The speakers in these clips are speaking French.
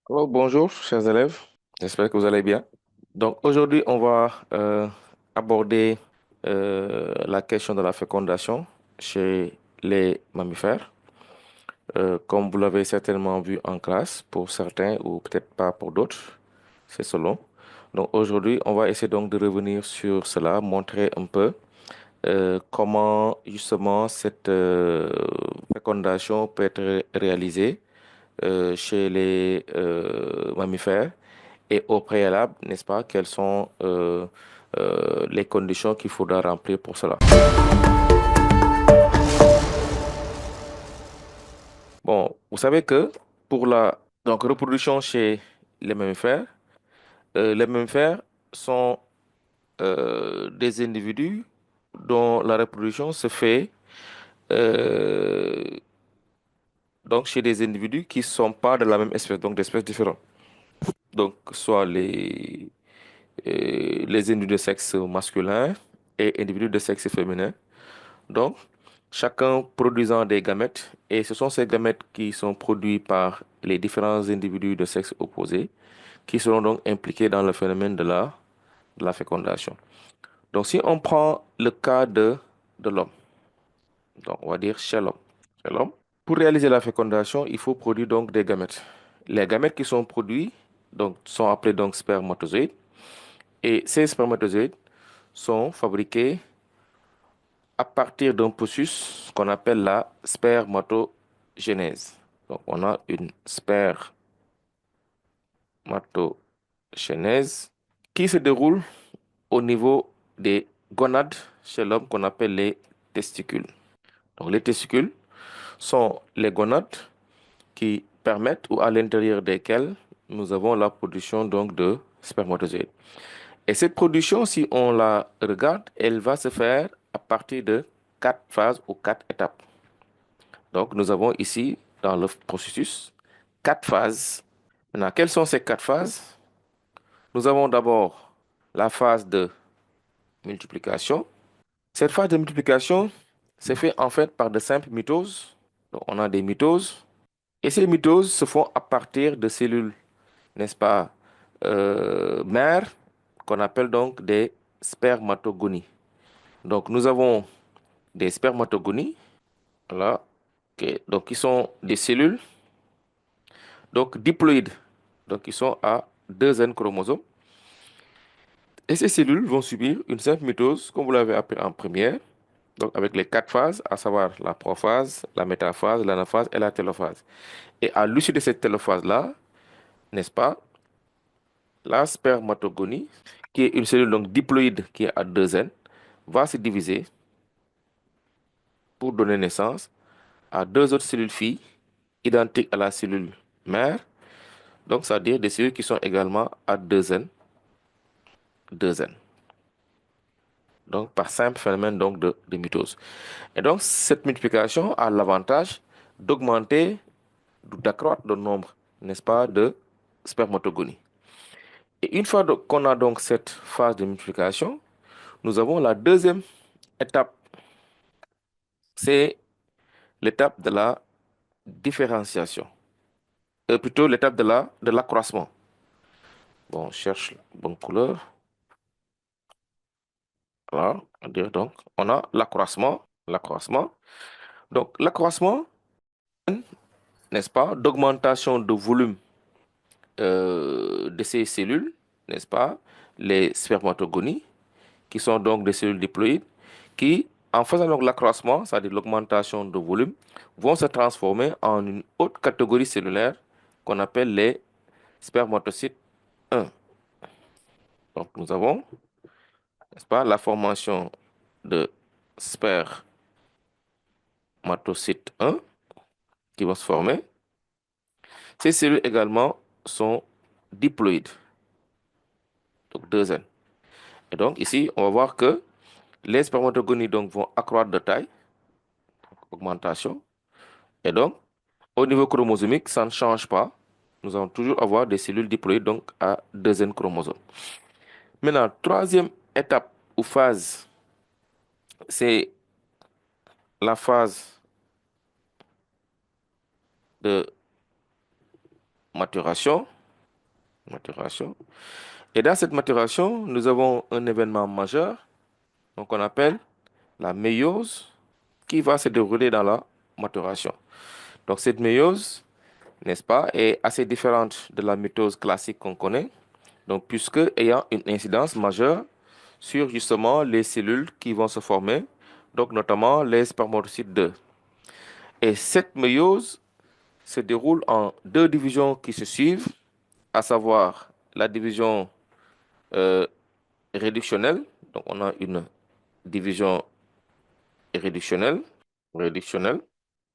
Alors, bonjour, chers élèves. J'espère que vous allez bien. Donc, aujourd'hui, on va aborder la question de la fécondation chez les mammifères. Comme vous l'avez certainement vu en classe, pour certains ou peut-être pas pour d'autres, c'est selon. Donc, aujourd'hui, on va essayer donc de revenir sur cela, montrer un peu comment justement cette fécondation peut être réalisée chez les mammifères et au préalable, n'est-ce pas, quelles sont les conditions qu'il faudra remplir pour cela. Bon, vous savez que pour la donc, reproduction chez les mammifères sont des individus dont la reproduction se fait euh, donc chez des individus qui ne sont pas de la même espèce, donc d'espèces différentes. Donc, soit les individus de sexe masculin et individus de sexe féminin. Donc, chacun produisant des gamètes, et ce sont ces gamètes qui sont produits par les différents individus de sexe opposé, qui seront donc impliqués dans le phénomène de la fécondation. Donc, si on prend le cas de l'homme, donc on va dire chez l'homme. Chez l'homme, pour réaliser la fécondation, il faut produire donc des gamètes. Les gamètes qui sont produits donc, sont appelés donc spermatozoïdes, et ces spermatozoïdes sont fabriqués à partir d'un processus qu'on appelle la spermatogénèse. Donc, on a une spermatogénèse qui se déroule au niveau des gonades chez l'homme qu'on appelle les testicules. Donc, les testicules sont les gonades qui permettent ou à l'intérieur desquelles nous avons la production donc de spermatozoïdes. Et cette production, si on la regarde, elle va se faire à partir de quatre phases ou quatre étapes. Donc, nous avons ici, dans le processus, quatre phases. Maintenant, quelles sont ces quatre phases? Nous avons d'abord la phase de multiplication. Cette phase de multiplication se fait en fait par de simples mitoses. Donc, on a des mitoses. Et ces mitoses se font à partir de cellules, n'est-ce pas, mères, qu'on appelle donc des spermatogonies. Donc, nous avons des spermatogonies, voilà, donc qui sont des cellules donc diploïdes, donc ils sont à deux N chromosomes. Et ces cellules vont subir une simple mitose, comme vous l'avez appris en première, donc avec les quatre phases, à savoir la prophase, la métaphase, l'anaphase et la télophase. Et à l'issue de cette télophase-là, n'est-ce pas, la spermatogonie, qui est une cellule donc diploïde qui est à deux N, va se diviser pour donner naissance à deux autres cellules filles identiques à la cellule mère, donc c'est-à-dire des cellules qui sont également à deux N, deux N. Donc par simple phénomène donc de mitose. Et donc cette multiplication a l'avantage d'augmenter, d'accroître le nombre, n'est-ce pas, de spermatogonies. Et une fois qu'on a donc cette phase de multiplication, nous avons la deuxième étape, c'est l'étape de la différenciation, plutôt l'étape de l'accroissement. Bon, on cherche la bonne couleur. Voilà, donc on a l'accroissement, l'accroissement. Donc l'accroissement, n'est-ce pas, d'augmentation de volume de ces cellules, n'est-ce pas, les spermatogonies, qui sont donc des cellules diploïdes, qui, en faisant donc l'accroissement, c'est-à-dire l'augmentation de volume, vont se transformer en une autre catégorie cellulaire qu'on appelle les spermatocytes 1. Donc nous avons, n'est-ce pas, la formation de spermatocytes 1 qui vont se former. Ces cellules également sont diploïdes, donc 2N. Et donc ici, on va voir que les spermatogonies donc, vont accroître de taille, augmentation. Et donc, au niveau chromosomique, ça ne change pas. Nous allons toujours avoir des cellules diploïdes donc à deux N chromosomes. Maintenant, troisième étape ou phase, c'est la phase de maturation. Maturation. Et dans cette maturation, nous avons un événement majeur, donc on appelle la méiose, qui va se dérouler dans la maturation. Donc cette méiose, n'est-ce pas, est assez différente de la mitose classique qu'on connaît, donc puisque ayant une incidence majeure sur justement les cellules qui vont se former, donc notamment les spermatocytes 2. Et cette méiose se déroule en deux divisions qui se suivent, à savoir la division euh, réductionnelle. Donc on a une division réductionnelle, réductionnelle.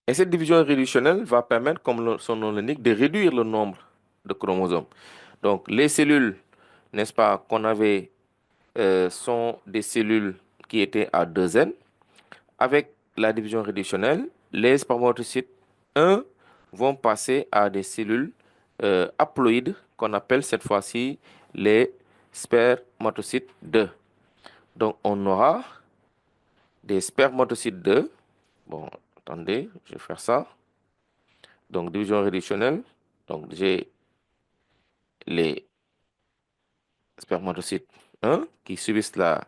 Et cette division réductionnelle va permettre, comme son nom l'indique, de réduire le nombre de chromosomes. Donc les cellules, n'est-ce pas, qu'on avait sont des cellules qui étaient à 2N. Avec la division réductionnelle, les spermatocytes 1 vont passer à des cellules haploïdes qu'on appelle cette fois-ci les spermatocytes 2. Donc, on aura des spermatocytes 2. Bon, attendez, je vais faire ça. Donc, division réductionnelle. Donc, j'ai les spermatocytes 1 qui subissent la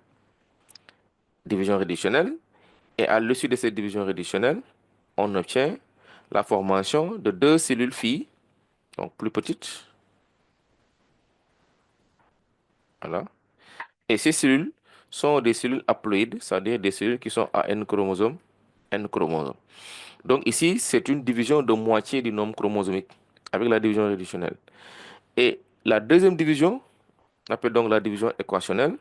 division réductionnelle. Et à l'issue de cette division réductionnelle, on obtient la formation de deux cellules filles, donc plus petites. Voilà. Et ces cellules sont des cellules haploïdes, c'est-à-dire des cellules qui sont à N chromosomes, N chromosomes. Donc ici, c'est une division de moitié du nombre chromosomique avec la division réductionnelle. Et la deuxième division, on appelle donc la division équationnelle.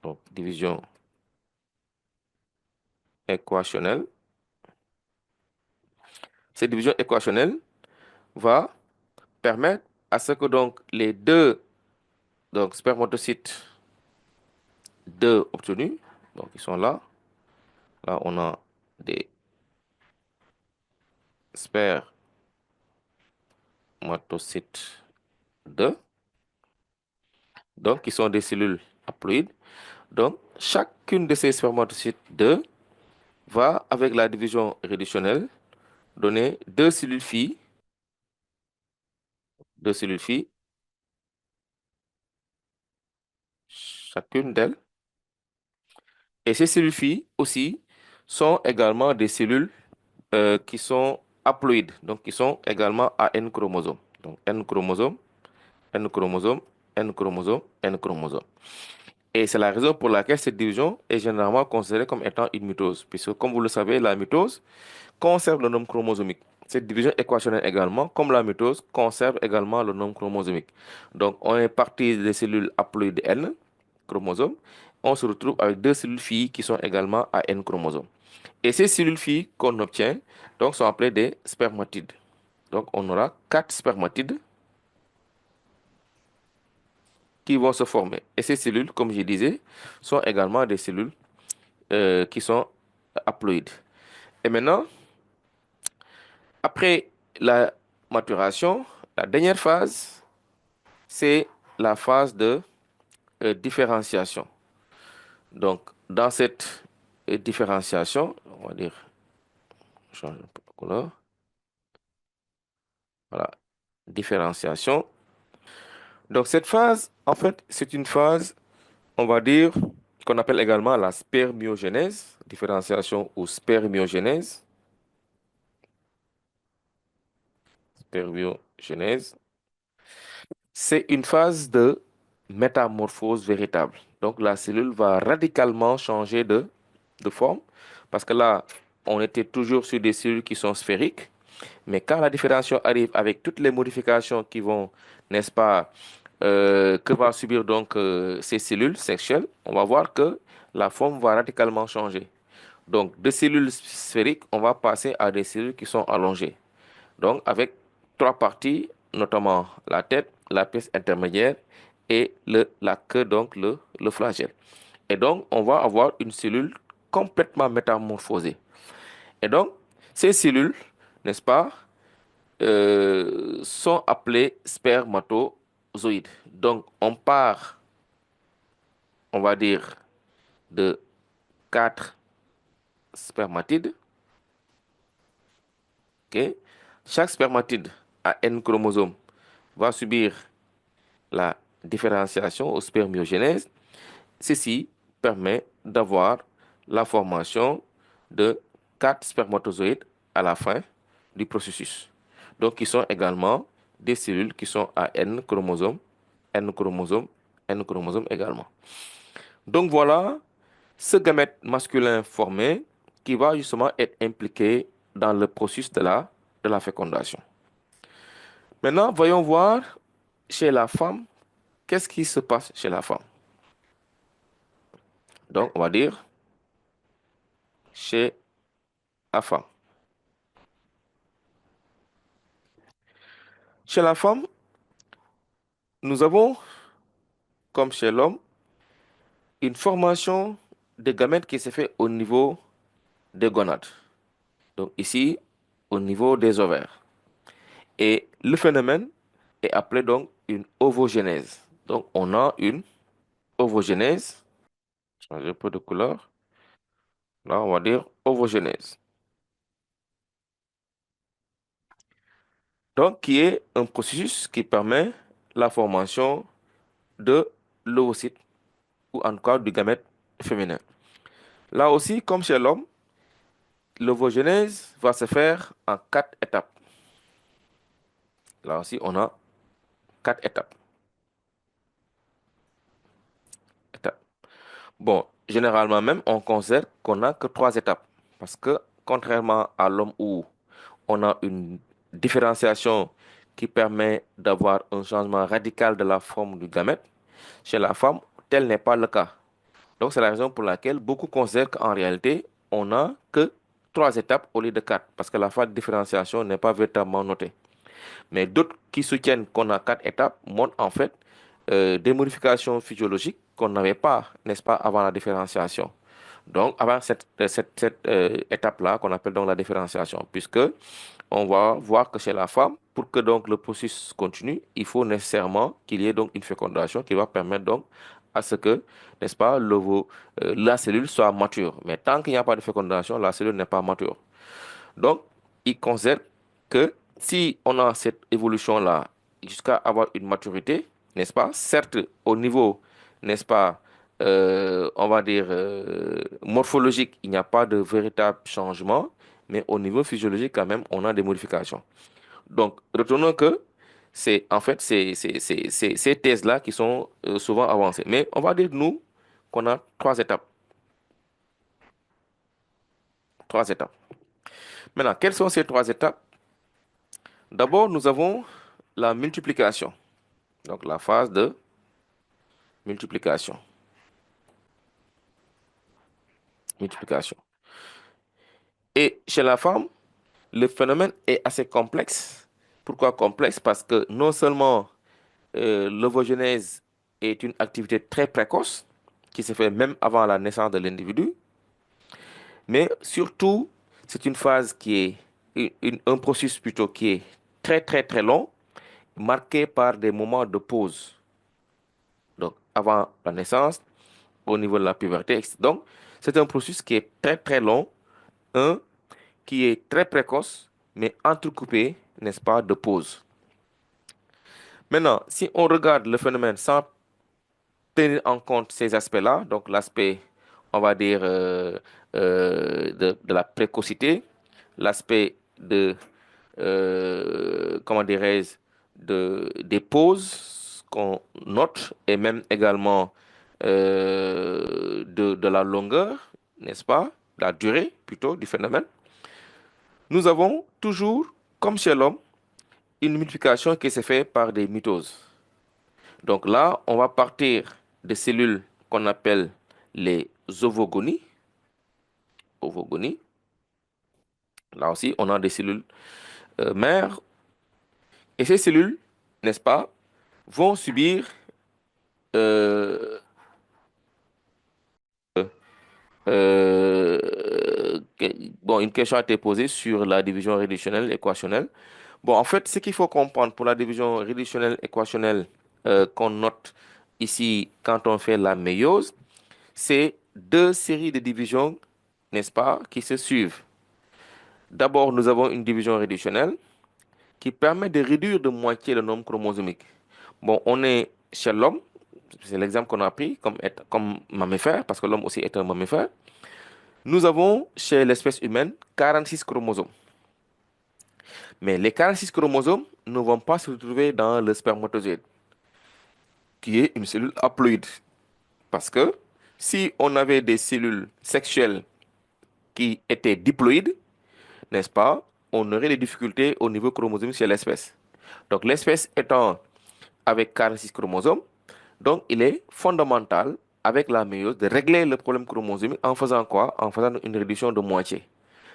Donc division équationnelle. Cette division équationnelle va permettre à ce que donc les deux donc, spermatocytes 2 obtenus, donc ils sont là. Là, on a des spermatocytes 2, donc qui sont des cellules haploïdes. Donc, chacune de ces spermatocytes 2 va, avec la division réductionnelle, donner deux cellules filles, chacune d'elles. Et ces cellules filles aussi sont également des cellules qui sont haploïdes, donc qui sont également à N chromosomes. Donc, N chromosomes, N chromosome, N chromosome, N chromosome. Et c'est la raison pour laquelle cette division est généralement considérée comme étant une mitose, puisque comme vous le savez, la mitose conserve le nombre chromosomique. Cette division équationnelle également, comme la mitose, conserve également le nombre chromosomique. Donc on est parti des cellules haploïdes N chromosomes, on se retrouve avec deux cellules filles qui sont également à N chromosomes. Et ces cellules filles qu'on obtient donc, sont appelées des spermatides. Donc on aura quatre spermatides qui vont se former. Et ces cellules, comme je disais, sont également des cellules qui sont haploïdes. Et maintenant, après la maturation, la dernière phase, c'est la phase de différenciation. Donc, dans cette différenciation, on va dire, je change un peu de couleur. Voilà, différenciation. Donc, cette phase, en fait, c'est une phase, on va dire, qu'on appelle également la spermiogenèse, différenciation ou spermiogenèse. Spermiogenèse. C'est une phase de métamorphose véritable. Donc la cellule va radicalement changer de forme parce que là, on était toujours sur des cellules qui sont sphériques. Mais quand la différenciation arrive avec toutes les modifications qui vont, n'est-ce pas, que va subir donc ces cellules sexuelles, on va voir que la forme va radicalement changer. Donc de cellules sphériques, on va passer à des cellules qui sont allongées. Donc, avec trois parties, notamment la tête, la pièce intermédiaire et la queue, donc le flagelle. Et donc, on va avoir une cellule complètement métamorphosée. Et donc, ces cellules, n'est-ce pas, sont appelées spermatozoïdes. Donc, on part, on va dire, de quatre spermatides. Ok. Chaque spermatide à N chromosomes va subir la différenciation ou spermiogenèse, ceci permet d'avoir la formation de 4 spermatozoïdes à la fin du processus. Donc, qui sont également des cellules qui sont à N chromosomes, N chromosomes, N chromosomes également. Donc, voilà ce gamète masculin formé qui va justement être impliqué dans le processus de la fécondation. Maintenant, voyons voir chez la femme, qu'est-ce qui se passe chez la femme. Donc, on va dire chez la femme. Chez la femme, nous avons, comme chez l'homme, une formation de gamètes qui se fait au niveau des gonades. Donc ici, au niveau des ovaires. Et le phénomène est appelé donc une ovogénèse. Donc on a une ovogénèse. Changer un peu de couleur. Là, on va dire ovogénèse. Donc qui est un processus qui permet la formation de l'ovocyte ou en tout cas du gamète féminin. Là aussi, comme chez l'homme, l'ovogénèse va se faire en 4 étapes. Là aussi, on a 4 étapes. Bon, généralement même, on considère qu'on n'a que 3 étapes. Parce que contrairement à l'homme où on a une différenciation qui permet d'avoir un changement radical de la forme du gamète, chez la femme, tel n'est pas le cas. Donc c'est la raison pour laquelle beaucoup considèrent qu'en réalité, on n'a que 3 étapes au lieu de 4. Parce que la phase de différenciation n'est pas véritablement notée. Mais d'autres qui soutiennent qu'on a 4 étapes montrent en fait des modifications physiologiques qu'on n'avait pas, n'est-ce pas, avant la différenciation. Donc, avant cette étape-là, qu'on appelle donc la différenciation, puisque on va voir que chez la femme, pour que donc le processus continue, il faut nécessairement qu'il y ait donc une fécondation qui va permettre donc à ce que, n'est-ce pas, la cellule soit mature. Mais tant qu'il n'y a pas de fécondation, la cellule n'est pas mature. Donc, il considère que si on a cette évolution-là jusqu'à avoir une maturité, n'est-ce pas? Certes, au niveau, n'est-ce pas, on va dire morphologique, il n'y a pas de véritable changement, mais au niveau physiologique, quand même, on a des modifications. Donc, retenons que c'est en fait ces thèses-là qui sont souvent avancées. Mais on va dire, nous, qu'on a 3 étapes. 3 étapes. Maintenant, quelles sont ces 3 étapes? D'abord, nous avons la multiplication. Donc, la phase de multiplication. Multiplication. Et chez la femme, le phénomène est assez complexe. Pourquoi complexe? Parce que non seulement l'ovogenèse est une activité très précoce, qui se fait même avant la naissance de l'individu, mais surtout, c'est une phase qui est un processus plutôt qui est très très très long, marqué par des moments de pause. Donc, avant la naissance, au niveau de la puberté, etc. Donc, c'est un processus qui est très très long, un qui est très précoce, mais entrecoupé, n'est-ce pas, de pauses. Maintenant, si on regarde le phénomène sans tenir en compte ces aspects-là, donc l'aspect, on va dire, de la précocité, l'aspect de, comment dirais-je, des pauses qu'on note, et même également de la longueur, n'est-ce pas, la durée plutôt du phénomène, nous avons toujours, comme chez l'homme, une multiplication qui se fait par des mitoses. Donc là, on va partir des cellules qu'on appelle les ovogonies. Ovogonies. Là aussi, on a des cellules mères. Et ces cellules, n'est-ce pas, vont subir euh, bon, une question a été posée sur la division réductionnelle équationnelle. Bon, en fait, ce qu'il faut comprendre pour la division réductionnelle équationnelle qu'on note ici quand on fait la méiose, c'est 2 séries de divisions, n'est-ce pas, qui se suivent. D'abord, nous avons une division réductionnelle qui permet de réduire de moitié le nombre chromosomique. Bon, on est chez l'homme, c'est l'exemple qu'on a pris comme mammifère, parce que l'homme aussi est un mammifère. Nous avons chez l'espèce humaine 46 chromosomes. Mais les 46 chromosomes ne vont pas se retrouver dans le spermatozoïde, qui est une cellule haploïde. Parce que si on avait des cellules sexuelles qui étaient diploïdes, n'est-ce pas, on aurait des difficultés au niveau chromosomique chez l'espèce. Donc l'espèce étant avec 46 chromosomes, donc il est fondamental avec la méiose de régler le problème chromosomique en faisant quoi? En faisant une réduction de moitié.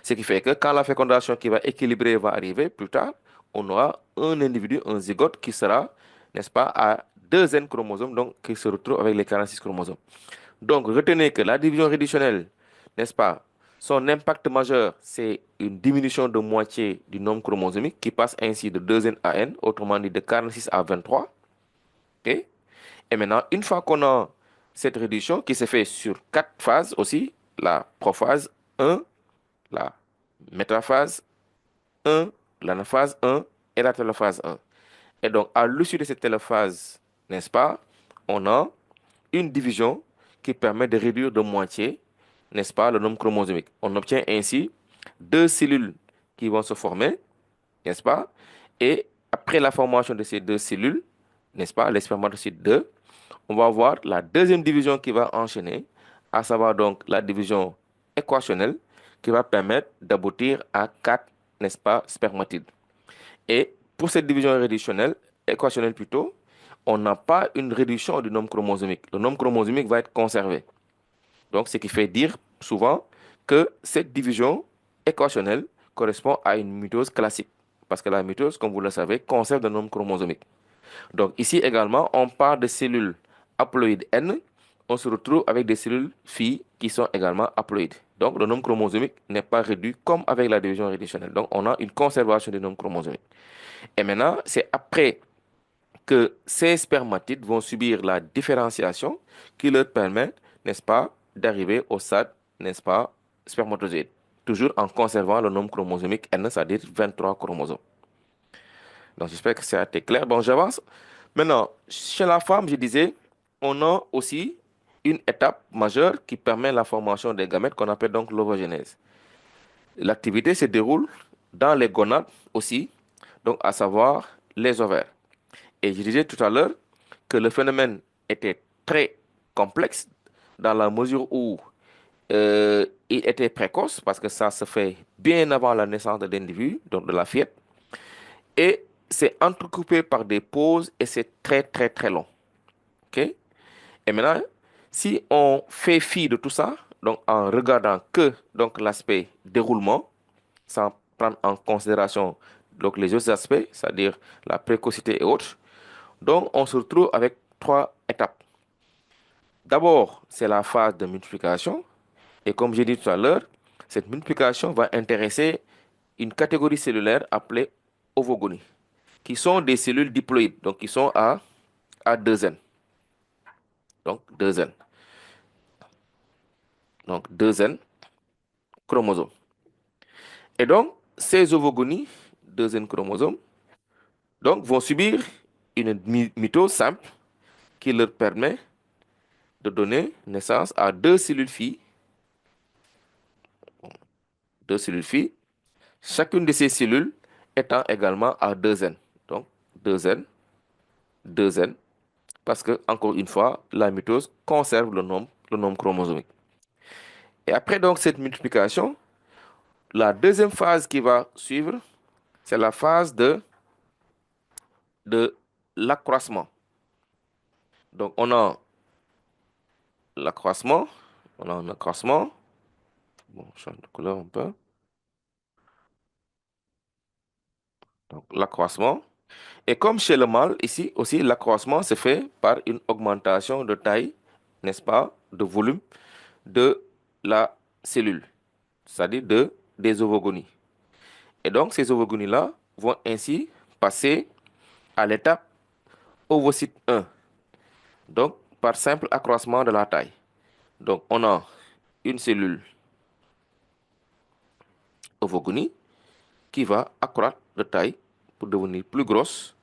Ce qui fait que quand la fécondation qui va équilibrer va arriver plus tard, on aura un individu, un zygote qui sera, n'est-ce pas, à 2 N chromosomes, donc qui se retrouve avec les 46 chromosomes. Donc, retenez que la division réditionnelle, n'est-ce pas, son impact majeur, c'est une diminution de moitié du nombre chromosomique qui passe ainsi de 2N à N, autrement dit de 46 à 23. OK? Et maintenant, une fois qu'on a cette réduction qui se fait sur 4 phases aussi, la prophase 1, la métaphase 1, l'anaphase 1 et la télophase 1. Et donc, à l'issue de cette télophase, n'est-ce pas, on a une division qui permet de réduire de moitié, n'est-ce pas, le nombre chromosomique. On obtient ainsi 2 cellules qui vont se former, n'est-ce pas? Et après la formation de ces 2 cellules, n'est-ce pas, les spermatocytes 2, on va avoir la deuxième division qui va enchaîner, à savoir donc la division équationnelle, qui va permettre d'aboutir à 4, n'est-ce pas, spermatides. Et pour cette division réductionnelle, équationnelle plutôt, on n'a pas une réduction du nombre chromosomique. Le nombre chromosomique va être conservé. Donc, ce qui fait dire souvent que cette division équationnelle correspond à une mitose classique. Parce que la mitose, comme vous le savez, conserve le nombre chromosomique. Donc, ici également, on parle de cellules haploïdes N. On se retrouve avec des cellules filles qui sont également haploïdes. Donc, le nombre chromosomique n'est pas réduit comme avec la division réductionnelle. Donc, on a une conservation du nombre chromosomique. Et maintenant, c'est après que ces spermatides vont subir la différenciation qui leur permet, n'est-ce pas, d'arriver au stade, n'est-ce pas, spermatozoïde. Toujours en conservant le nombre chromosomique N, c'est-à-dire 23 chromosomes. Donc, j'espère que ça a été clair. Bon, j'avance. Maintenant, chez la femme, je disais, on a aussi une étape majeure qui permet la formation des gamètes qu'on appelle donc l'ovogénèse. L'activité se déroule dans les gonades aussi, donc à savoir les ovaires. Et je disais tout à l'heure que le phénomène était très complexe dans la mesure où il était précoce, parce que ça se fait bien avant la naissance de l'individu, donc de la fillette, et c'est entrecoupé par des pauses et c'est très très très long. OK? Et maintenant, si on fait fi de tout ça, donc en regardant que donc l'aspect déroulement, sans prendre en considération donc les autres aspects, c'est-à-dire la précocité et autres, donc on se retrouve avec 3 étapes. D'abord, c'est la phase de multiplication. Et comme j'ai dit tout à l'heure, cette multiplication va intéresser une catégorie cellulaire appelée ovogonie, qui sont des cellules diploïdes, donc qui sont à 2N. Donc 2N. Donc 2N chromosomes. Et donc, ces ovogonies, 2N chromosomes, donc, vont subir une mitose simple qui leur permet de donner naissance à 2 cellules filles, 2 cellules filles, chacune de ces cellules étant également à 2N. Donc, 2N, 2N, parce que, encore une fois, la mitose conserve le nombre chromosomique. Et après donc cette multiplication, la deuxième phase qui va suivre, c'est la phase de l'accroissement. Donc, l'accroissement, on a un accroissement. Bon, je change de couleur un peu. Donc, l'accroissement. Et comme chez le mâle, ici aussi, l'accroissement se fait par une augmentation de taille, n'est-ce pas, de volume de la cellule, c'est-à-dire des ovogonies. Et donc, ces ovogonies-là vont ainsi passer à l'étape ovocyte 1, donc par simple accroissement de la taille. Donc, on a une cellule ovogonie qui va accroître de taille pour devenir plus grosse.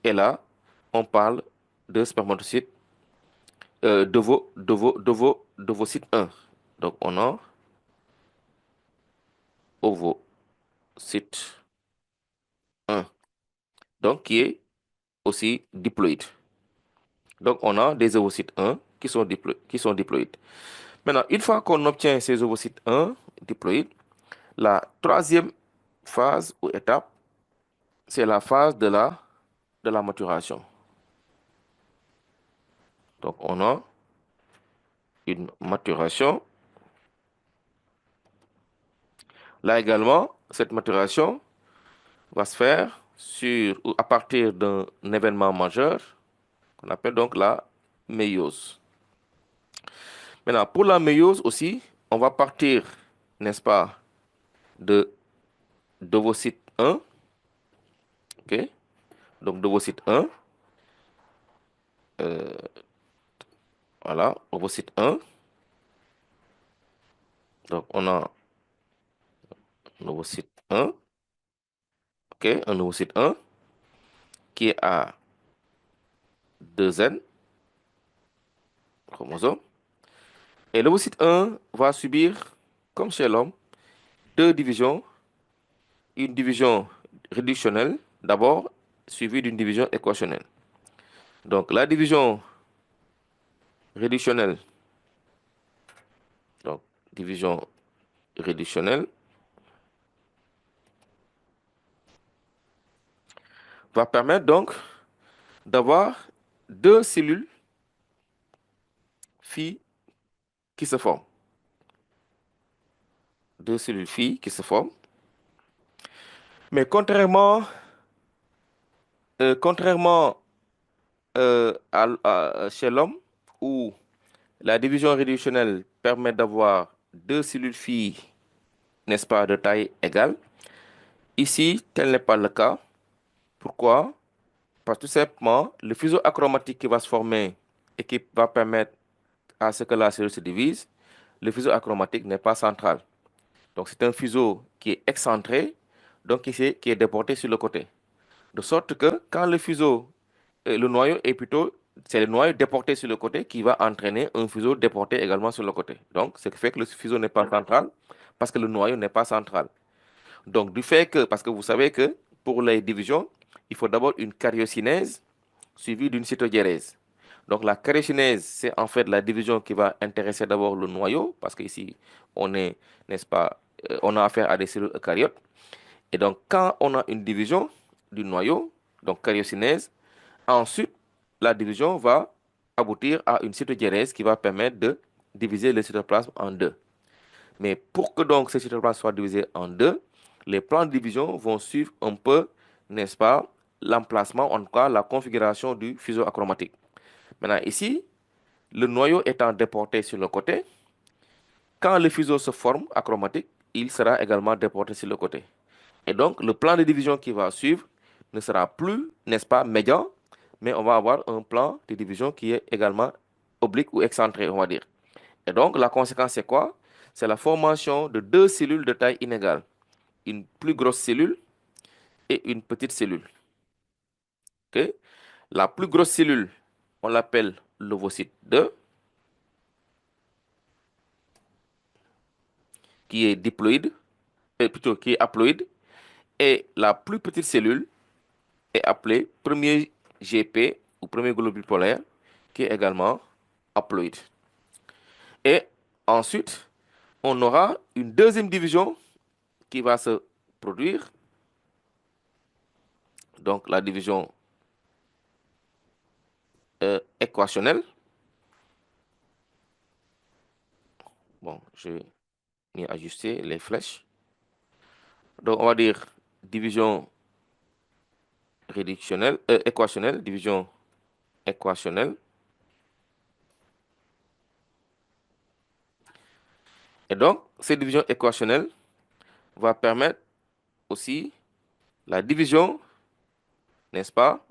Et là, on parle de spermatocytes, d'ovocyte 1. Donc, on a ovocyte 1, donc qui est aussi diploïde. Donc, on a des ovocytes 1 qui sont diploïdes. Maintenant, une fois qu'on obtient ces ovocytes 1 diploïdes, la troisième phase ou étape, c'est la phase de la maturation. Donc, on a une maturation. Là également, cette maturation va se faire ou à partir d'un événement majeur qu'on appelle donc la méiose. Maintenant, pour la méiose aussi, on va partir, n'est-ce pas, de d'ovocyte 1, ok? Donc d'ovocyte 1, voilà, ovocyte 1. Donc on a un ovocyte 1, ok? Un ovocyte 1 qui est à 2N chromosomes. Et l'ovocyte 1 va subir, comme chez l'homme, deux divisions. Une division réductionnelle, d'abord, suivie d'une division équationnelle. Donc la division réductionnelle, donc division réductionnelle, va permettre donc d'avoir deux cellules filles qui se forment. Deux cellules filles qui se forment. Mais contrairement chez l'homme, où la division réductionnelle permet d'avoir deux cellules filles, n'est-ce pas, de taille égale, ici, tel n'est pas le cas. Pourquoi? Parce que tout simplement, le fuseau achromatique qui va se former et qui va permettre à ce que la cellule se divise, le fuseau achromatique n'est pas central. Donc c'est un fuseau qui est excentré, donc qui est déporté sur le côté. De sorte que quand le noyau est plutôt, c'est le noyau déporté sur le côté qui va entraîner un fuseau déporté également sur le côté. Donc ce qui fait que le fuseau n'est pas central parce que le noyau n'est pas central. Donc du fait que, parce que vous savez que pour les divisions, il faut d'abord une karyocinèse suivie d'une cytodiérèse. Donc la cariocinèse, c'est en fait la division qui va intéresser d'abord le noyau, parce qu'ici, on est, n'est-ce pas, on a affaire à des cellules eucaryotes. Et donc, quand on a une division du noyau, donc cariocinèse, ensuite, la division va aboutir à une cytodiérèse qui va permettre de diviser le cytoplasme en deux. Mais pour que donc ce cytoplasme soit divisé en deux, les plans de division vont suivre un peu, n'est-ce pas, l'emplacement, en tout cas la configuration du fuseau achromatique. Maintenant, ici, le noyau étant déporté sur le côté, quand le fuseau se forme achromatique, il sera également déporté sur le côté. Et donc, le plan de division qui va suivre ne sera plus, n'est-ce pas, médian, mais on va avoir un plan de division qui est également oblique ou excentré, on va dire. Et donc, la conséquence, c'est quoi? C'est la formation de deux cellules de taille inégale. Une plus grosse cellule et une petite cellule. Ok. La plus grosse cellule, on l'appelle l'ovocyte 2, qui est diploïde, plutôt qui est haploïde. Et la plus petite cellule est appelée premier GP ou premier globule polaire, qui est également haploïde. Et ensuite, on aura une deuxième division qui va se produire. Donc la division équationnelle. Bon, je vais mieux ajuster les flèches. Donc on va dire division réductionnelle, équationnelle, division équationnelle. Et donc, cette division équationnelle va permettre aussi la division, n'est-ce pas,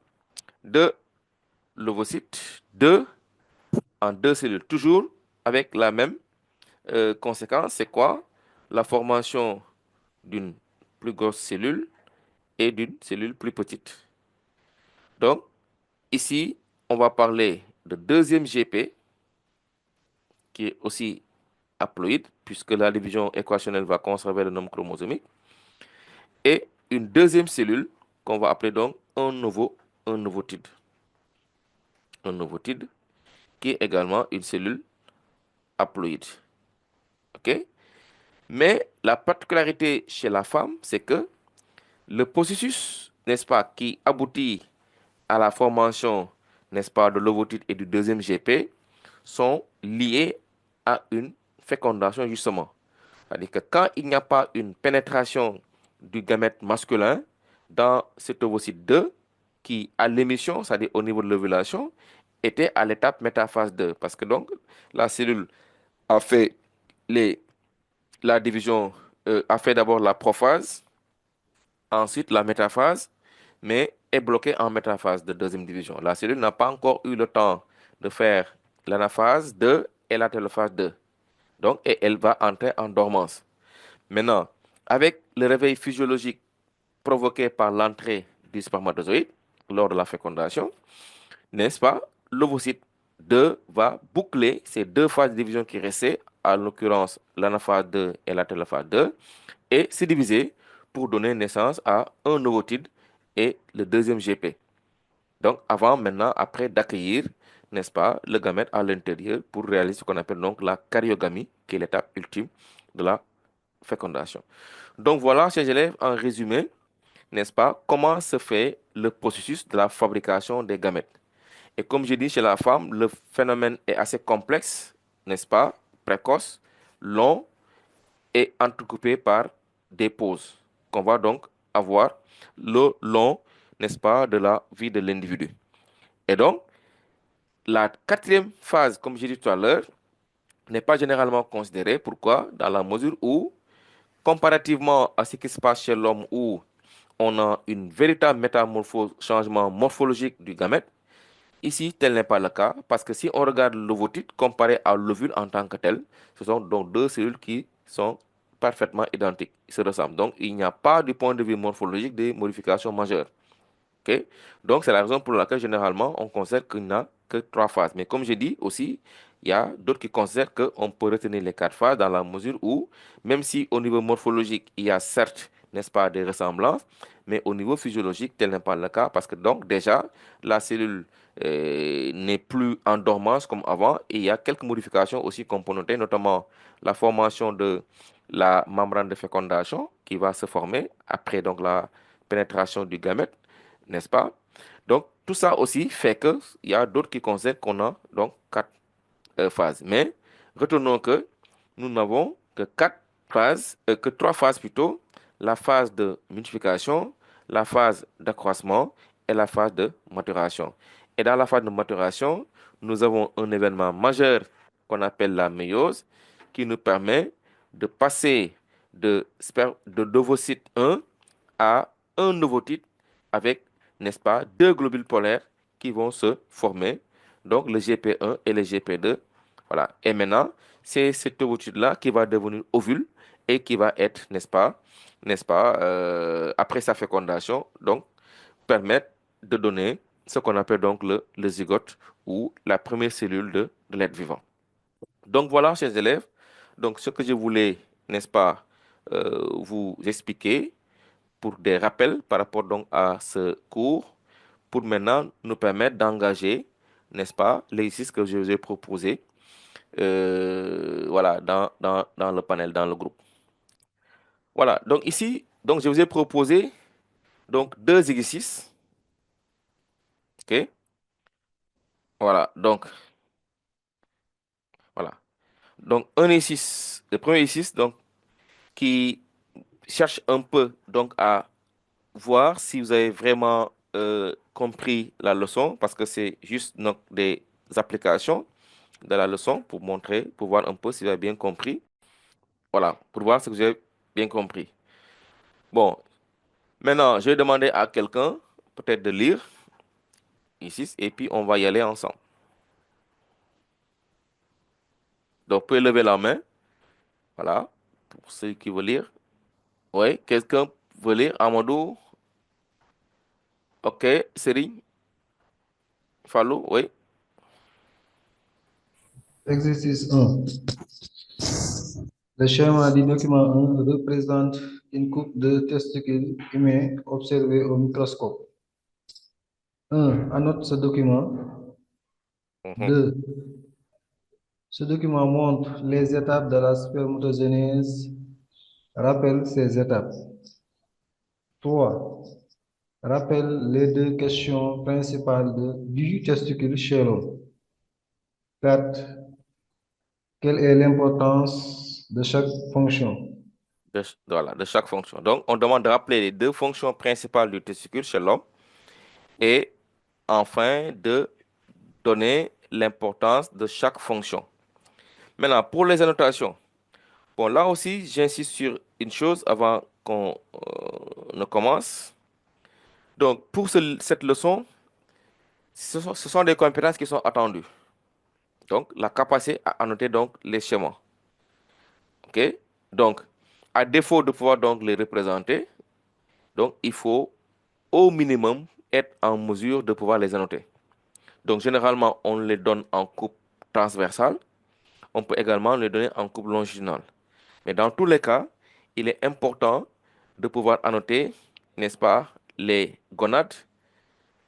de l'ovocyte 2 en deux cellules. Toujours avec la même conséquence, c'est quoi? La formation d'une plus grosse cellule et d'une cellule plus petite. Donc, ici, on va parler de deuxième GP, qui est aussi haploïde, puisque la division équationnelle va conserver le nombre chromosomique, et une deuxième cellule qu'on va appeler donc un novotide. Un novotide qui est également une cellule haploïde. OK? Mais la particularité chez la femme, c'est que le processus, n'est-ce pas, qui aboutit à la formation, n'est-ce pas, de l'ovocyte et du deuxième GP sont liés à une fécondation, justement. C'est-à-dire que quand il n'y a pas une pénétration du gamète masculin dans cet ovocyte 2, qui, à l'émission, c'est-à-dire au niveau de l'ovulation, était à l'étape métaphase 2. Parce que donc, la cellule a fait les, la division, a fait d'abord la prophase, ensuite la métaphase, mais est bloquée en métaphase de deuxième division. La cellule n'a pas encore eu le temps de faire l'anaphase 2 et la télophase 2. Donc, et elle va entrer en dormance. Maintenant, avec le réveil physiologique provoqué par l'entrée du spermatozoïde lors de la fécondation, n'est-ce pas, l'ovocyte 2 va boucler ces deux phases de division qui restaient, en l'occurrence l'anaphase 2 et la télophase 2, et se diviser pour donner naissance à un ovocyte et le deuxième GP. Donc, avant, maintenant, après d'accueillir, n'est-ce pas, le gamète à l'intérieur pour réaliser ce qu'on appelle donc la karyogamie, qui est l'étape ultime de la fécondation. Donc, voilà, chers élèves, en résumé, n'est-ce pas, comment se fait le processus de la fabrication des gamètes. Et comme je dis, chez la femme, le phénomène est assez complexe, n'est-ce pas, précoce, long et entrecoupé par des pauses qu'on va donc avoir le long, n'est-ce pas, de la vie de l'individu. Et donc, la quatrième phase, comme j'ai dit tout à l'heure, n'est pas généralement considérée. Pourquoi? Dans la mesure où, comparativement à ce qui se passe chez l'homme, où on a une véritable métamorphose, changement morphologique du gamète, ici, tel n'est pas le cas, parce que si on regarde l'ovocyte comparé à l'ovule en tant que tel, ce sont donc deux cellules qui sont parfaitement identiques, ils se ressemblent. Donc, il n'y a pas, du point de vue morphologique, de modifications majeures. Ok. Donc, c'est la raison pour laquelle, généralement, on considère qu'il n'y a que trois phases. Mais comme je dis aussi, il y a d'autres qui considèrent qu'on peut retenir les quatre phases dans la mesure où, même si au niveau morphologique, il y a certes, n'est-ce pas, des ressemblances, mais au niveau physiologique, tel n'est pas le cas parce que donc, déjà, la cellule n'est plus en dormance comme avant et il y a quelques modifications aussi qu'on peut noter, notamment la formation de la membrane de fécondation qui va se former après donc la pénétration du gamète, n'est-ce pas? Donc, tout ça aussi fait qu'il y a d'autres qui considèrent qu'on a donc quatre phases. Mais retenons que nous n'avons que quatre phases, que trois phases plutôt, la phase de multiplication, la phase d'accroissement et la phase de maturation. Et dans la phase de maturation, nous avons un événement majeur qu'on appelle la méiose qui nous permet de passer de l'ovocyte 1 à un ovocyte avec, n'est-ce pas, deux globules polaires qui vont se former, donc le GP1 et le GP2. Voilà. Et maintenant, c'est cet ovocyte-là qui va devenir ovule et qui va être, n'est-ce pas, après sa fécondation, donc permettre de donner ce qu'on appelle donc le zygote ou la première cellule de l'être vivant. Donc voilà, chers élèves, donc ce que je voulais, n'est-ce pas, vous expliquer pour des rappels par rapport donc à ce cours, pour maintenant nous permettre d'engager, n'est-ce pas, l'exercice que je vous ai proposé, voilà, dans le panel, dans le groupe. Voilà, donc ici, donc je vous ai proposé donc deux exercices, ok? Voilà, voilà. Donc un exercice, le premier exercice, donc qui cherche un peu donc à voir si vous avez vraiment compris la leçon, parce que c'est juste donc, des applications de la leçon pour montrer, pour voir un peu si vous avez bien compris. Voilà, pour voir si vous avez bien compris. Bon, maintenant, je vais demander à quelqu'un peut-être de lire ici et puis on va y aller ensemble. Donc, vous pouvez lever la main. Voilà, pour ceux qui veulent lire. Oui, quelqu'un veut lire? Amadou? Ok, Serigne, Fallou, oui. Exercice 1. Le schéma du document 1 représente une coupe de testicules humains observée au microscope. 1. Annote ce document. Mhm. 2. Ce document montre les étapes de la spermatogenèse. Rappelle ces étapes. 3. Rappelle les deux questions principales du testicule chez l'homme. 4. Quelle est l'importance de chaque fonction? Voilà, de chaque fonction. Donc, on demande de rappeler les deux fonctions principales du testicule chez l'homme et enfin de donner l'importance de chaque fonction. Maintenant, pour les annotations, bon, là aussi, j'insiste sur une chose avant qu'on ne commence. Donc, pour cette leçon, ce sont des compétences qui sont attendues. Donc, la capacité à annoter donc les schémas. OK? Donc, à défaut de pouvoir donc les représenter, donc il faut au minimum être en mesure de pouvoir les annoter. Donc, généralement, on les donne en coupe transversale. On peut également les donner en coupe longitudinale. Mais dans tous les cas, il est important de pouvoir annoter, n'est-ce pas, les gonades,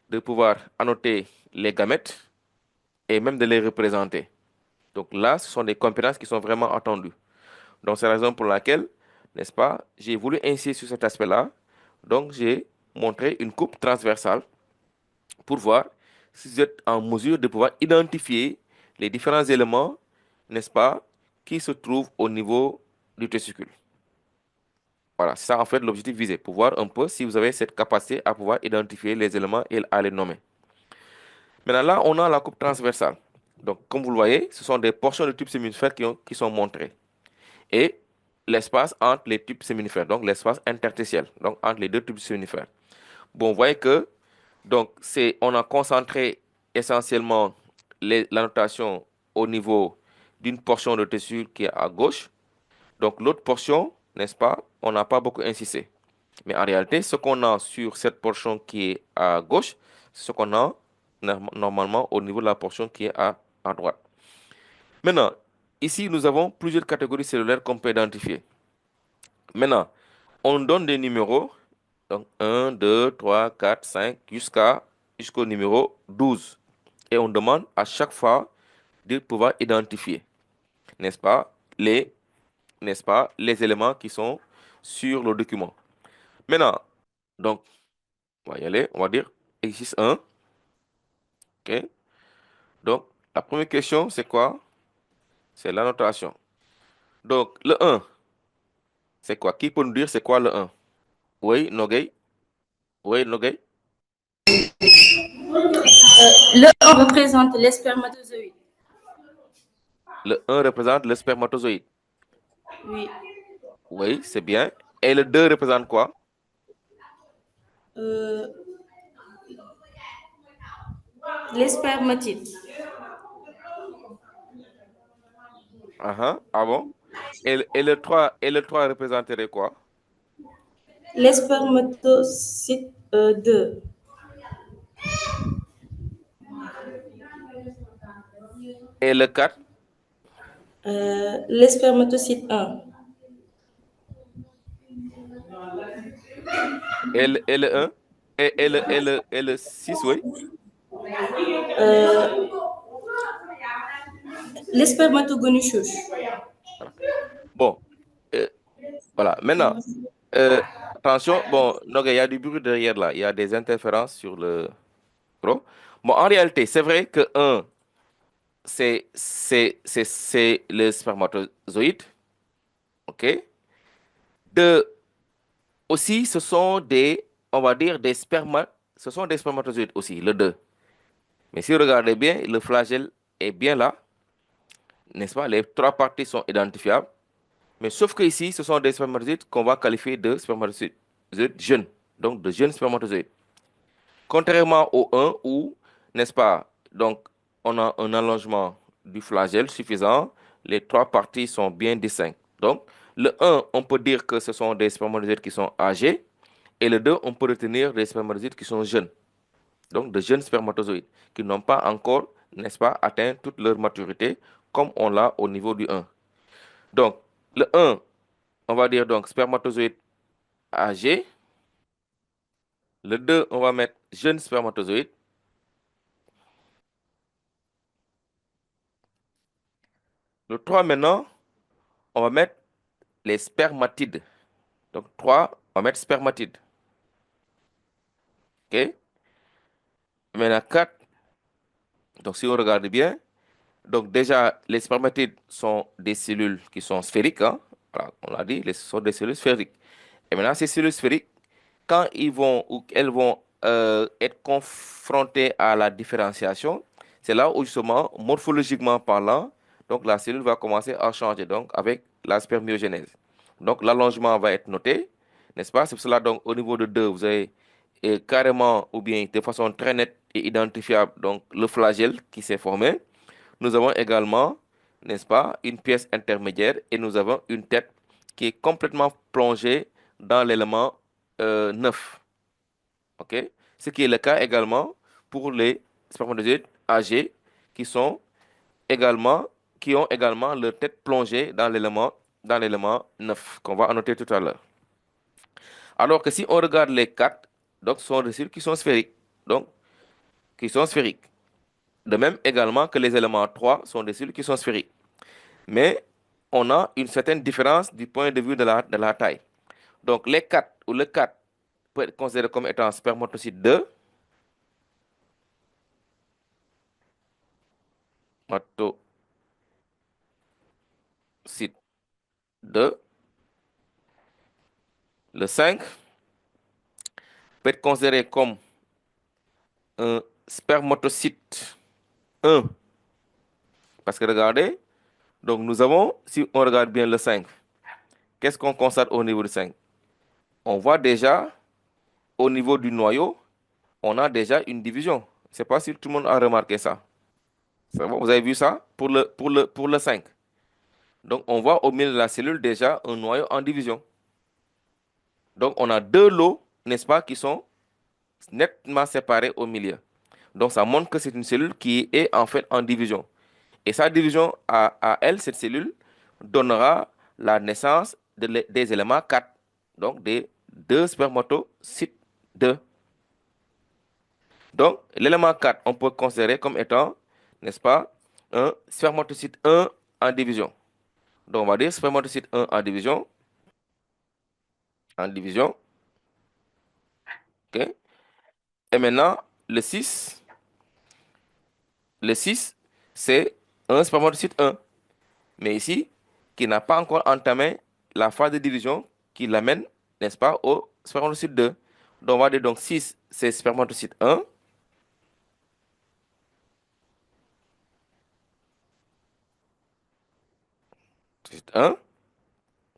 de pouvoir annoter les gamètes et même de les représenter. Donc là, ce sont des compétences qui sont vraiment attendues. Donc c'est la raison pour laquelle, n'est-ce pas, j'ai voulu insister sur cet aspect-là. Donc j'ai montré une coupe transversale pour voir si vous êtes en mesure de pouvoir identifier les différents éléments, n'est-ce pas, qui se trouvent au niveau du testicule. Voilà, c'est ça en fait l'objectif visé, pour voir un peu si vous avez cette capacité à pouvoir identifier les éléments et à les nommer. Maintenant là, on a la coupe transversale. Donc comme vous le voyez, ce sont des portions de tubes séminifères qui sont montrées. Et l'espace entre les tubes séminifères, donc l'espace interstitiel, donc entre les deux tubes séminifères. Bon, vous voyez que donc on a concentré essentiellement la notation au niveau d'une portion de testicule qui est à gauche. Donc l'autre portion, n'est-ce pas, on n'a pas beaucoup insisté. Mais en réalité, ce qu'on a sur cette portion qui est à gauche, c'est ce qu'on a normalement au niveau de la portion qui est à droite. Maintenant, ici, nous avons plusieurs catégories cellulaires qu'on peut identifier. Maintenant, on donne des numéros, donc un, 2, 3, 4, 5, jusqu'au numéro 12. Et on demande à chaque fois de pouvoir identifier, n'est-ce pas, n'est-ce pas, les éléments qui sont sur le document. Maintenant, donc, on va y aller, on va dire exercice 1. OK? Donc, la première question, c'est quoi? C'est la notation. Donc, le 1, c'est quoi? Qui peut nous dire c'est quoi le 1? Oui, Nogay? Oui, Nogay? Le 1 représente les spermatozoïdes. Le 1 représente le spermatozoïde. Oui. Oui, c'est bien. Et le 2 représente quoi? Euh, les spermatides. Ah bon? Et le 3 représenterait quoi? Les spermatocytes 2. Et le 4? Les spermatocytes 1. Et le 1? Et le 6, oui? Euh, les spermatogonicus. Voilà. Bon, euh, voilà. Maintenant, euh, attention, bon, donc il y a du bruit derrière là. Il y a des interférences sur le micro. Bon, en réalité, c'est vrai que un, c'est le spermatozoïde. OK? Deux, aussi, on va dire, ce sont des spermatozoïdes aussi, le 2. Mais si vous regardez bien, le flagelle est bien là, n'est-ce pas? Les trois parties sont identifiables. Mais sauf que ici, ce sont des spermatozoïdes qu'on va qualifier de spermatozoïdes jeunes, donc de jeunes spermatozoïdes. Contrairement au un où, n'est-ce pas, donc on a un allongement du flagelle suffisant, les trois parties sont bien distinctes. Donc, le un, on peut dire que ce sont des spermatozoïdes qui sont âgés, et le 2, on peut retenir des spermatozoïdes qui sont jeunes. Donc, de jeunes spermatozoïdes qui n'ont pas encore, n'est-ce pas, atteint toute leur maturité comme on l'a au niveau du 1. Donc, le 1, on va dire donc spermatozoïde âgé. Le 2, on va mettre jeune spermatozoïde. Le 3, maintenant, on va mettre les spermatides. Donc, 3, on va mettre spermatides. OK? Maintenant, 4, donc si on regarde bien, donc déjà, les spermatides sont des cellules qui sont sphériques, hein. Voilà, on l'a dit, ce sont des cellules sphériques. Et maintenant, ces cellules sphériques, quand ils vont ou elles vont être confrontées à la différenciation, c'est là où justement, morphologiquement parlant, donc la cellule va commencer à changer, donc avec la spermiogenèse. Donc l'allongement va être noté, n'est-ce pas? C'est pour cela donc au niveau de 2, vous avez carrément ou bien de façon très nette et identifiable donc le flagelle qui s'est formé. Nous avons également, n'est-ce pas, une pièce intermédiaire et nous avons une tête qui est complètement plongée dans l'élément 9. OK? Ce qui est le cas également pour les spermatozoïdes âgés qui sont également, qui ont également leur tête plongée dans l'élément 9 qu'on va annoter tout à l'heure. Alors que si on regarde les 4, donc ce sont des cellules qui sont sphériques. Donc, qui sont sphériques. De même également que les éléments 3 sont des cellules qui sont sphériques. Mais on a une certaine différence du point de vue de la taille. Donc, les 4 ou le 4 peut être considéré comme étant spermatocyte 2, spermatocyte 2. Le 5 peut être considéré comme un spermatocyte 1. Parce que regardez, donc nous avons, si on regarde bien le 5, qu'est-ce qu'on constate au niveau du 5? On voit déjà, au niveau du noyau, on a déjà une division. Je ne sais pas si tout le monde a remarqué ça. C'est bon, vous avez vu ça pour le 5. Donc, on voit au milieu de la cellule déjà un noyau en division. Donc, on a deux lots, n'est-ce pas, qui sont nettement séparés au milieu. Donc, ça montre que c'est une cellule qui est en fait en division. Et sa division à elle, cette cellule, donnera la naissance des éléments 4. Donc, des deux spermatocytes 2. Donc, l'élément 4, on peut considérer comme étant, n'est-ce pas, un spermatocyte 1 en division. Donc, on va dire spermatocyte 1 en division. En division. OK? Et maintenant, le 6, c'est un spermatocyte 1. Mais ici, qui n'a pas encore entamé la phase de division qui l'amène, n'est-ce pas, au spermatocyte 2. Donc, on va dire donc 6, c'est spermatocyte 1. Spermatocyte 1.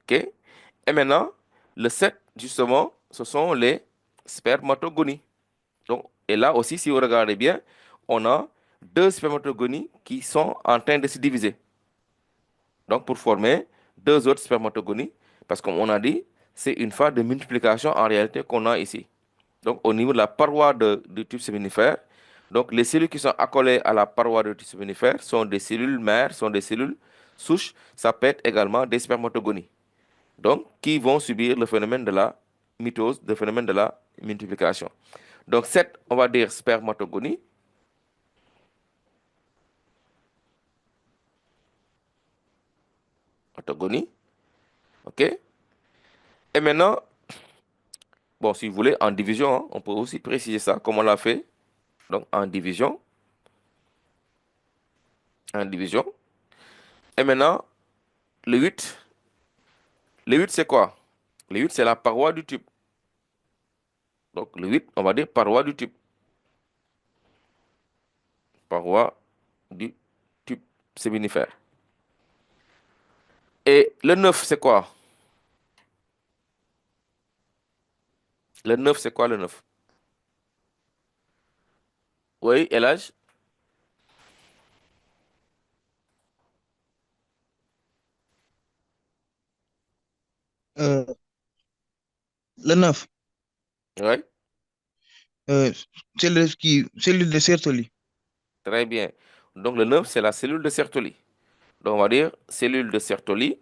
OK? Et maintenant, le 7, justement, ce sont les spermatogonies. Donc, et là aussi, si vous regardez bien, on a deux spermatogonies qui sont en train de se diviser. Donc, pour former deux autres spermatogonies, parce que comme on a dit, c'est une phase de multiplication en réalité qu'on a ici. Donc, au niveau de la paroi du tube séminifère, donc les cellules qui sont accolées à la paroi du tube séminifère sont des cellules mères, sont des cellules souches. Ça peut être également des spermatogonies. Donc, qui vont subir le phénomène de la mitose, le phénomène de la multiplication. Donc, cette, on va dire spermatogonie. Autogonie. OK? Et maintenant, bon, si vous voulez, en division, hein, on peut aussi préciser ça, comme on l'a fait. Donc, en division. En division. Et maintenant, le 8. Le 8, c'est quoi? Le 8, c'est la paroi du tube. Donc, le 8, on va dire paroi du tube. Paroi du tube séminifère. Et le 9, c'est quoi? Le 9, c'est quoi le 9? Oui, et l'âge? Le 9, Oui. Euh, cellule de Sertoli. Très bien. Donc, le 9, c'est la cellule de Sertoli. Donc, on va dire cellule de Sertoli.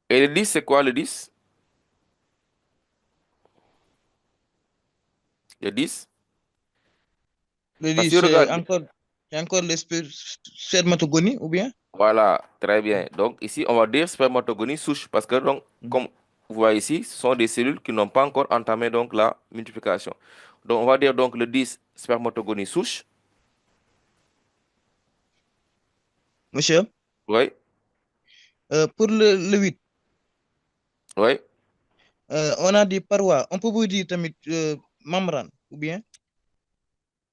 Et le 10, c'est quoi le 10? Le 10? Le Parce dit, que regarde, c'est encore les spermatogonie ou bien? voilà, très bien. Donc, ici, on va dire spermatogonie souche. Parce que, donc, comme vous voyez ici, ce sont des cellules qui n'ont pas encore entamé donc, la multiplication. Donc, on va dire donc le 10, spermatogonie souche. Monsieur, Oui, pour le 8, oui. on a dit parois. On peut vous dire tamit membrane ou bien?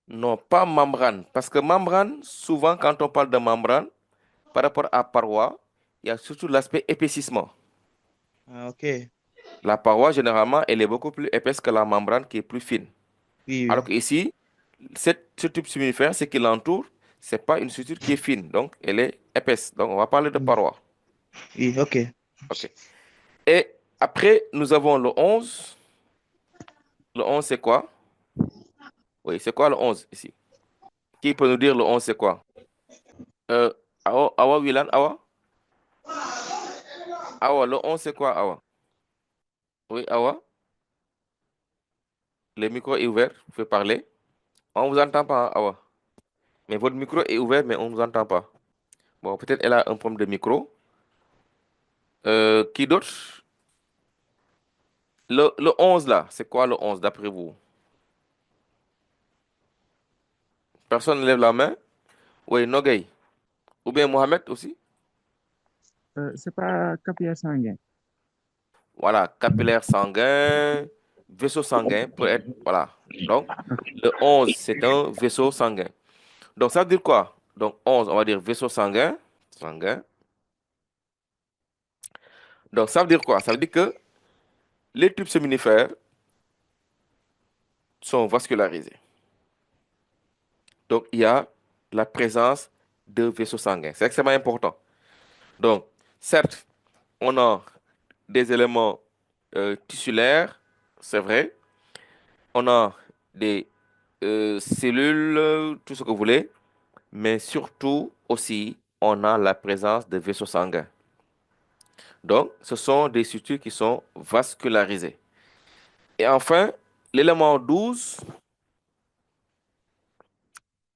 Non, pas membrane. Parce que membrane, souvent, quand on parle de membrane, par rapport à paroi, il y a surtout l'aspect épaississement. Ah, ok. La paroi, généralement, elle est beaucoup plus épaisse que la membrane qui est plus fine. Oui, Alors oui. qu'ici, ce tube similifère, ce qui l'entoure, c'est pas une structure qui est fine. Donc, elle est épaisse. Donc, on va parler de paroi. Oui, ok. OK. Et après, nous avons le 11. Le 11, c'est quoi? Oui, c'est quoi le 11 ici? Qui peut nous dire le 11, c'est quoi? Euh, Awa Wilan, Awa? Awa, le 11, c'est quoi, Awa? Oui, Awa? Le micro est ouvert, vous pouvez parler. On ne vous entend pas, hein, Awa. Mais votre micro est ouvert, mais on ne vous entend pas. Bon, peut-être elle a un problème de micro. Qui d'autre? Le 11 là, c'est quoi le 11 d'après vous? Personne ne lève la main? Oui, Nogay. Ou bien Mohamed aussi? C'est pas capillaire sanguin. Voilà, capillaire sanguin, vaisseau sanguin peut être. Voilà. Donc, le 11, c'est un vaisseau sanguin. Donc, ça veut dire quoi? Donc, 11, on va dire vaisseau sanguin. Sanguin. Donc, ça veut dire quoi? Ça veut dire que les tubes séminifères sont vascularisés. Donc, il y a la présence de vaisseaux sanguins. C'est extrêmement important. Donc, certes, on a des éléments tissulaires, c'est vrai. On a des cellules, tout ce que vous voulez. Mais surtout aussi, on a la présence de vaisseaux sanguins. Donc, ce sont des structures qui sont vascularisées. Et enfin, l'élément 12,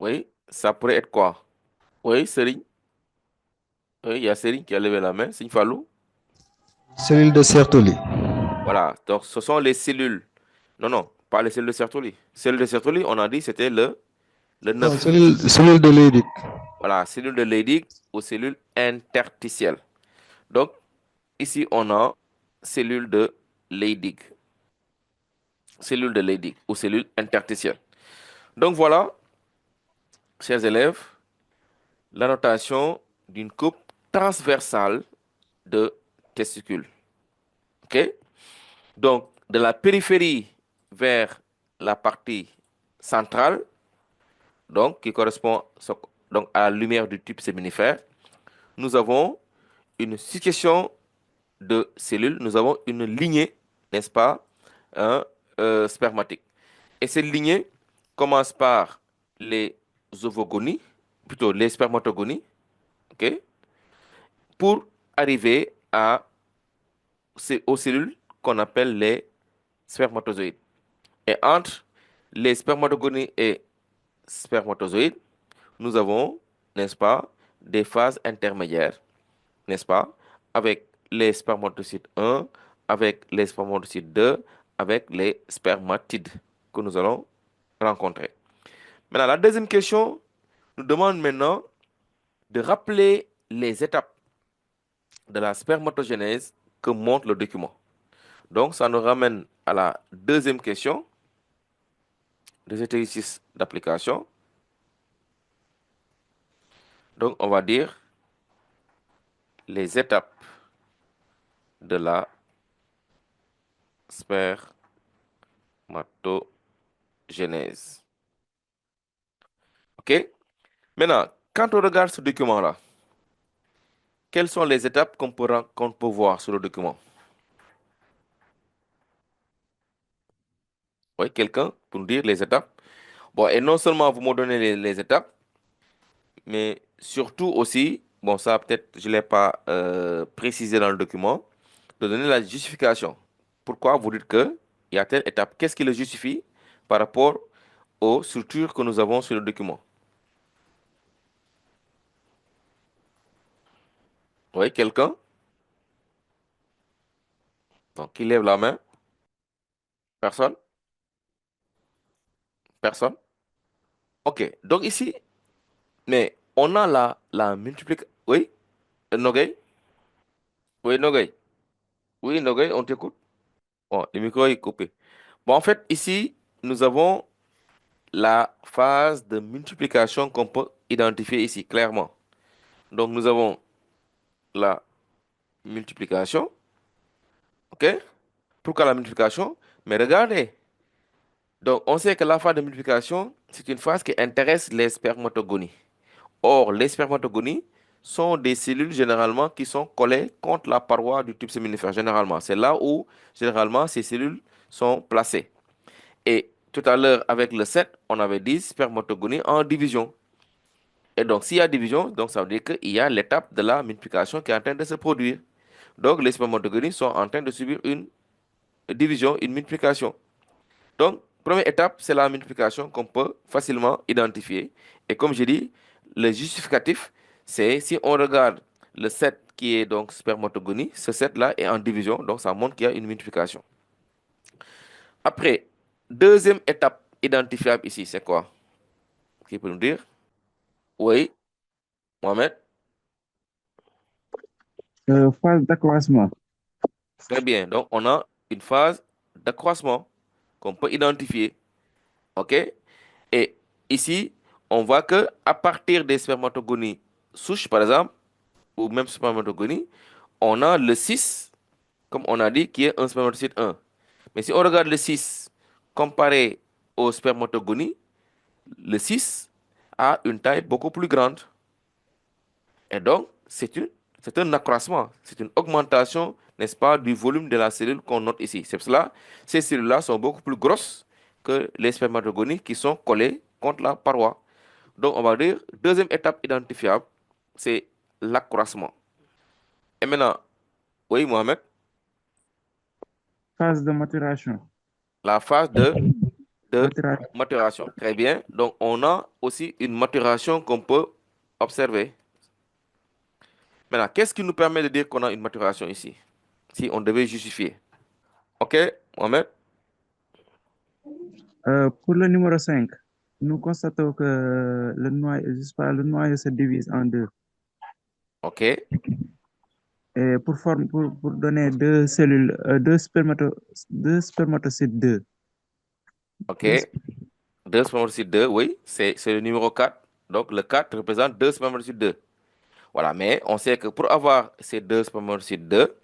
oui, ça pourrait être quoi? Oui, Serigne. Oui, il y a Serigne qui a levé la main. Serigne Fallou. Cellule de Sertoli. Voilà, donc ce sont les cellules. Non, non, pas les cellules de Sertoli. Cellules de Sertoli, on a dit c'était le Non, 9. cellule de Leydig. Voilà, cellules de Leydig ou cellules interstitielles. Donc, ici, on a cellules de Leydig. Cellules de Leydig ou cellules interstitielles. Donc voilà, chers élèves, la notation d'une coupe transversale de testicules. OK? Donc, de la périphérie vers la partie centrale, donc qui correspond donc, à la lumière du tube séminifère, nous avons une succession de cellules, nous avons une lignée, n'est-ce pas, hein, spermatique. Et cette lignée commence par les ovogonies, plutôt les spermatogonies, ok, pour arriver aux cellules qu'on appelle les spermatozoïdes. Et entre les spermatogonies et spermatozoïdes, nous avons, n'est-ce pas, des phases intermédiaires, n'est-ce pas, avec les spermatocytes 1, avec les spermatocytes 2, avec les spermatides que nous allons rencontrer. Maintenant, la deuxième question nous demande maintenant de rappeler les étapes de la spermatogénèse que montre le document. Donc, ça nous ramène à la deuxième question de cet exercice d'application. Donc, on va dire les étapes de la spermatogénèse. OK? Maintenant, quand on regarde ce document-là, quelles sont les étapes qu'on peut voir sur le document? Oui, quelqu'un pour nous dire les étapes? Bon, et non seulement vous me donnez les étapes, mais surtout aussi, bon, ça peut-être je ne l'ai pas précisé dans le document, de donner la justification. Pourquoi vous dites qu'il y a telle étape? Qu'est-ce qui le justifie par rapport aux structures que nous avons sur le document? Oui, quelqu'un? Donc, qui lève la main? Personne? Personne? OK. Donc ici, mais on a la multiplication. Oui, Nogay? Oui, Nogay? Oui, Nogay, on t'écoute. Bon, le micro est coupé. Bon, en fait, ici, nous avons la phase de multiplication qu'on peut identifier ici, clairement. Donc, nous avons la multiplication. OK? Pourquoi la multiplication? Mais regardez. Donc, on sait que la phase de multiplication, c'est une phase qui intéresse les spermatogonies. Or, les spermatogonies sont des cellules généralement qui sont collées contre la paroi du tube séminifère. Généralement, c'est là où généralement ces cellules sont placées. Et tout à l'heure, avec le 7, on avait dit spermatogonies en division. Et donc, s'il y a division, donc ça veut dire qu'il y a l'étape de la multiplication qui est en train de se produire. Donc, les spermatogonies sont en train de subir une division, une multiplication. Donc, première étape, c'est la multiplication qu'on peut facilement identifier. Et comme je dis, le justificatif, c'est si on regarde le 7 qui est donc spermatogonie, ce 7-là est en division, donc ça montre qu'il y a une multiplication. Après, deuxième étape identifiable ici, c'est quoi? Qui peut nous dire? Oui, Mohamed? Phase d'accroissement. Très bien. Donc, on a une phase d'accroissement qu'on peut identifier. OK? Et ici, on voit que à partir des spermatogonies souches, par exemple, ou même spermatogonie, on a le 6, comme on a dit, qui est un spermatocyte 1. Mais si on regarde le 6 comparé aux spermatogonies, le 6 a une taille beaucoup plus grande. Et donc, c'est un accroissement, c'est une augmentation, n'est-ce pas, du volume de la cellule qu'on note ici. C'est pour cela ces cellules-là sont beaucoup plus grosses que les spermatogonies qui sont collées contre la paroi. Donc, on va dire, deuxième étape identifiable, c'est l'accroissement. Et maintenant, oui, Mohamed, Phase de maturation. la phase de Maturation. maturation. Très bien. Donc, on a aussi une maturation qu'on peut observer. Maintenant, qu'est-ce qui nous permet de dire qu'on a une maturation ici? Si on devait justifier. OK, Mohamed? Pour le numéro 5, nous constatons que le noyau se divise en deux. OK, Et pour donner deux cellules, deux spermatocytes 2. OK. 2 spermatocytes 2, oui, c'est le numéro 4. Donc, le 4 représente 2 spermatocytes 2. Voilà, mais on sait que pour avoir ces 2 spermatocytes 2,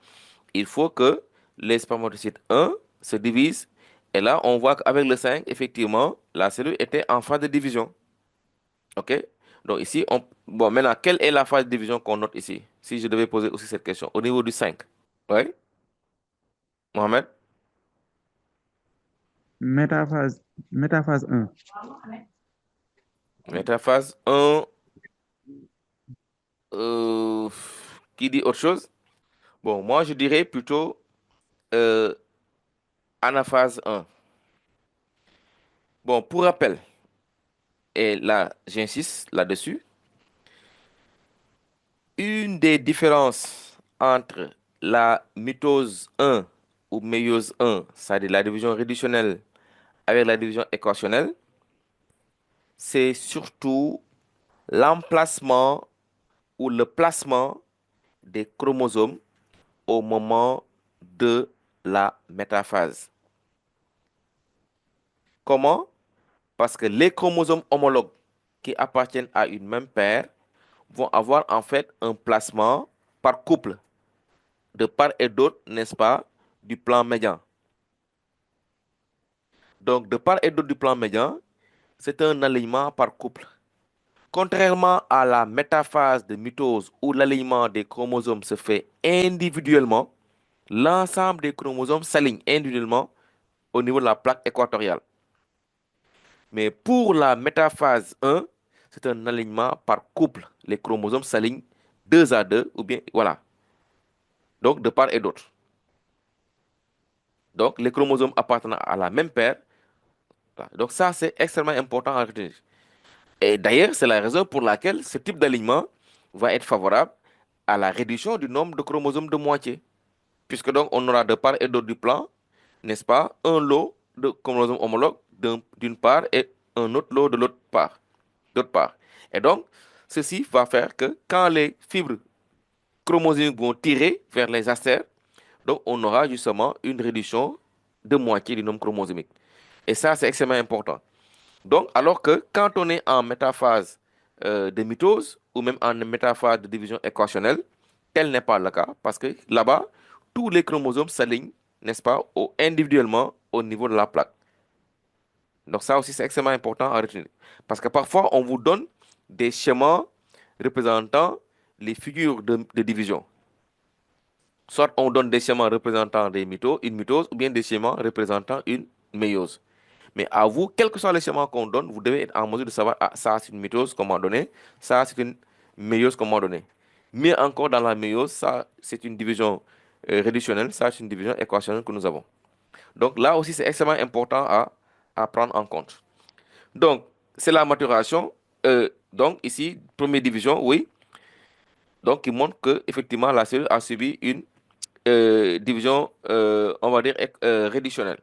il faut que les spermatocytes 1 se divisent. Et là, on voit qu'avec le 5, effectivement, la cellule était en phase de division. OK? Donc ici, bon, maintenant, quelle est la phase de division qu'on note ici? Si je devais poser aussi cette question, au niveau du 5. Oui, Mohamed? Métaphase 1. Métaphase 1, euh, qui dit autre chose? Bon, moi, je dirais plutôt euh, anaphase 1. Bon, pour rappel, et là, j'insiste là-dessus, une des différences entre la mitose 1 ou méiose 1, c'est-à-dire la division réductionnelle avec la division équationnelle, c'est surtout l'emplacement ou le placement des chromosomes au moment de la métaphase. Comment? Parce que les chromosomes homologues qui appartiennent à une même paire vont avoir en fait un placement par couple, de part et d'autre, n'est-ce pas, du plan médian. Donc, de part et d'autre du plan médian, c'est un alignement par couple. contrairement à la métaphase de mitose où l'alignement des chromosomes se fait individuellement, l'ensemble des chromosomes s'alignent individuellement au niveau de la plaque équatoriale. Mais pour la métaphase 1, c'est un alignement par couple. Les chromosomes s'alignent 2 à 2, ou bien, voilà. Donc, de part et d'autre. Donc, les chromosomes appartenant à la même paire. Voilà. Donc, ça, c'est extrêmement important à retenir. Et d'ailleurs, c'est la raison pour laquelle ce type d'alignement va être favorable à la réduction du nombre de chromosomes de moitié. Puisque donc, on aura de part et d'autre du plan, n'est-ce pas, un lot de chromosomes homologues d'une part et un autre lot de l'autre part. D'autre part. Et donc, ceci va faire que quand les fibres chromosomiques vont tirer vers les astères, donc on aura justement une réduction de moitié du nombre chromosomique. Et ça, c'est extrêmement important. Donc, alors que quand on est en métaphase de mitose ou même en métaphase de division équationnelle, tel n'est pas le cas parce que là-bas, tous les chromosomes s'alignent, n'est-ce pas, individuellement au niveau de la plaque. Donc, ça aussi, c'est extrêmement important à retenir. Parce que parfois, on vous donne des schémas représentant les figures de division. Soit on donne des schémas représentant une mitose ou bien des schémas représentant une méiose. Mais à vous, quel que soit le schéma qu'on donne, vous devez être en mesure de savoir, ah, ça c'est une mitose, comment donner, ça c'est une méiose, comment donner. Mieux encore, dans la méiose, ça c'est une division réductionnelle, ça c'est une division équationnelle que nous avons. Donc là aussi, c'est extrêmement important à prendre en compte. Donc, c'est la maturation. Donc ici, première division, oui. Donc, qui montre que effectivement la cellule a subi une division, on va dire, réductionnelle.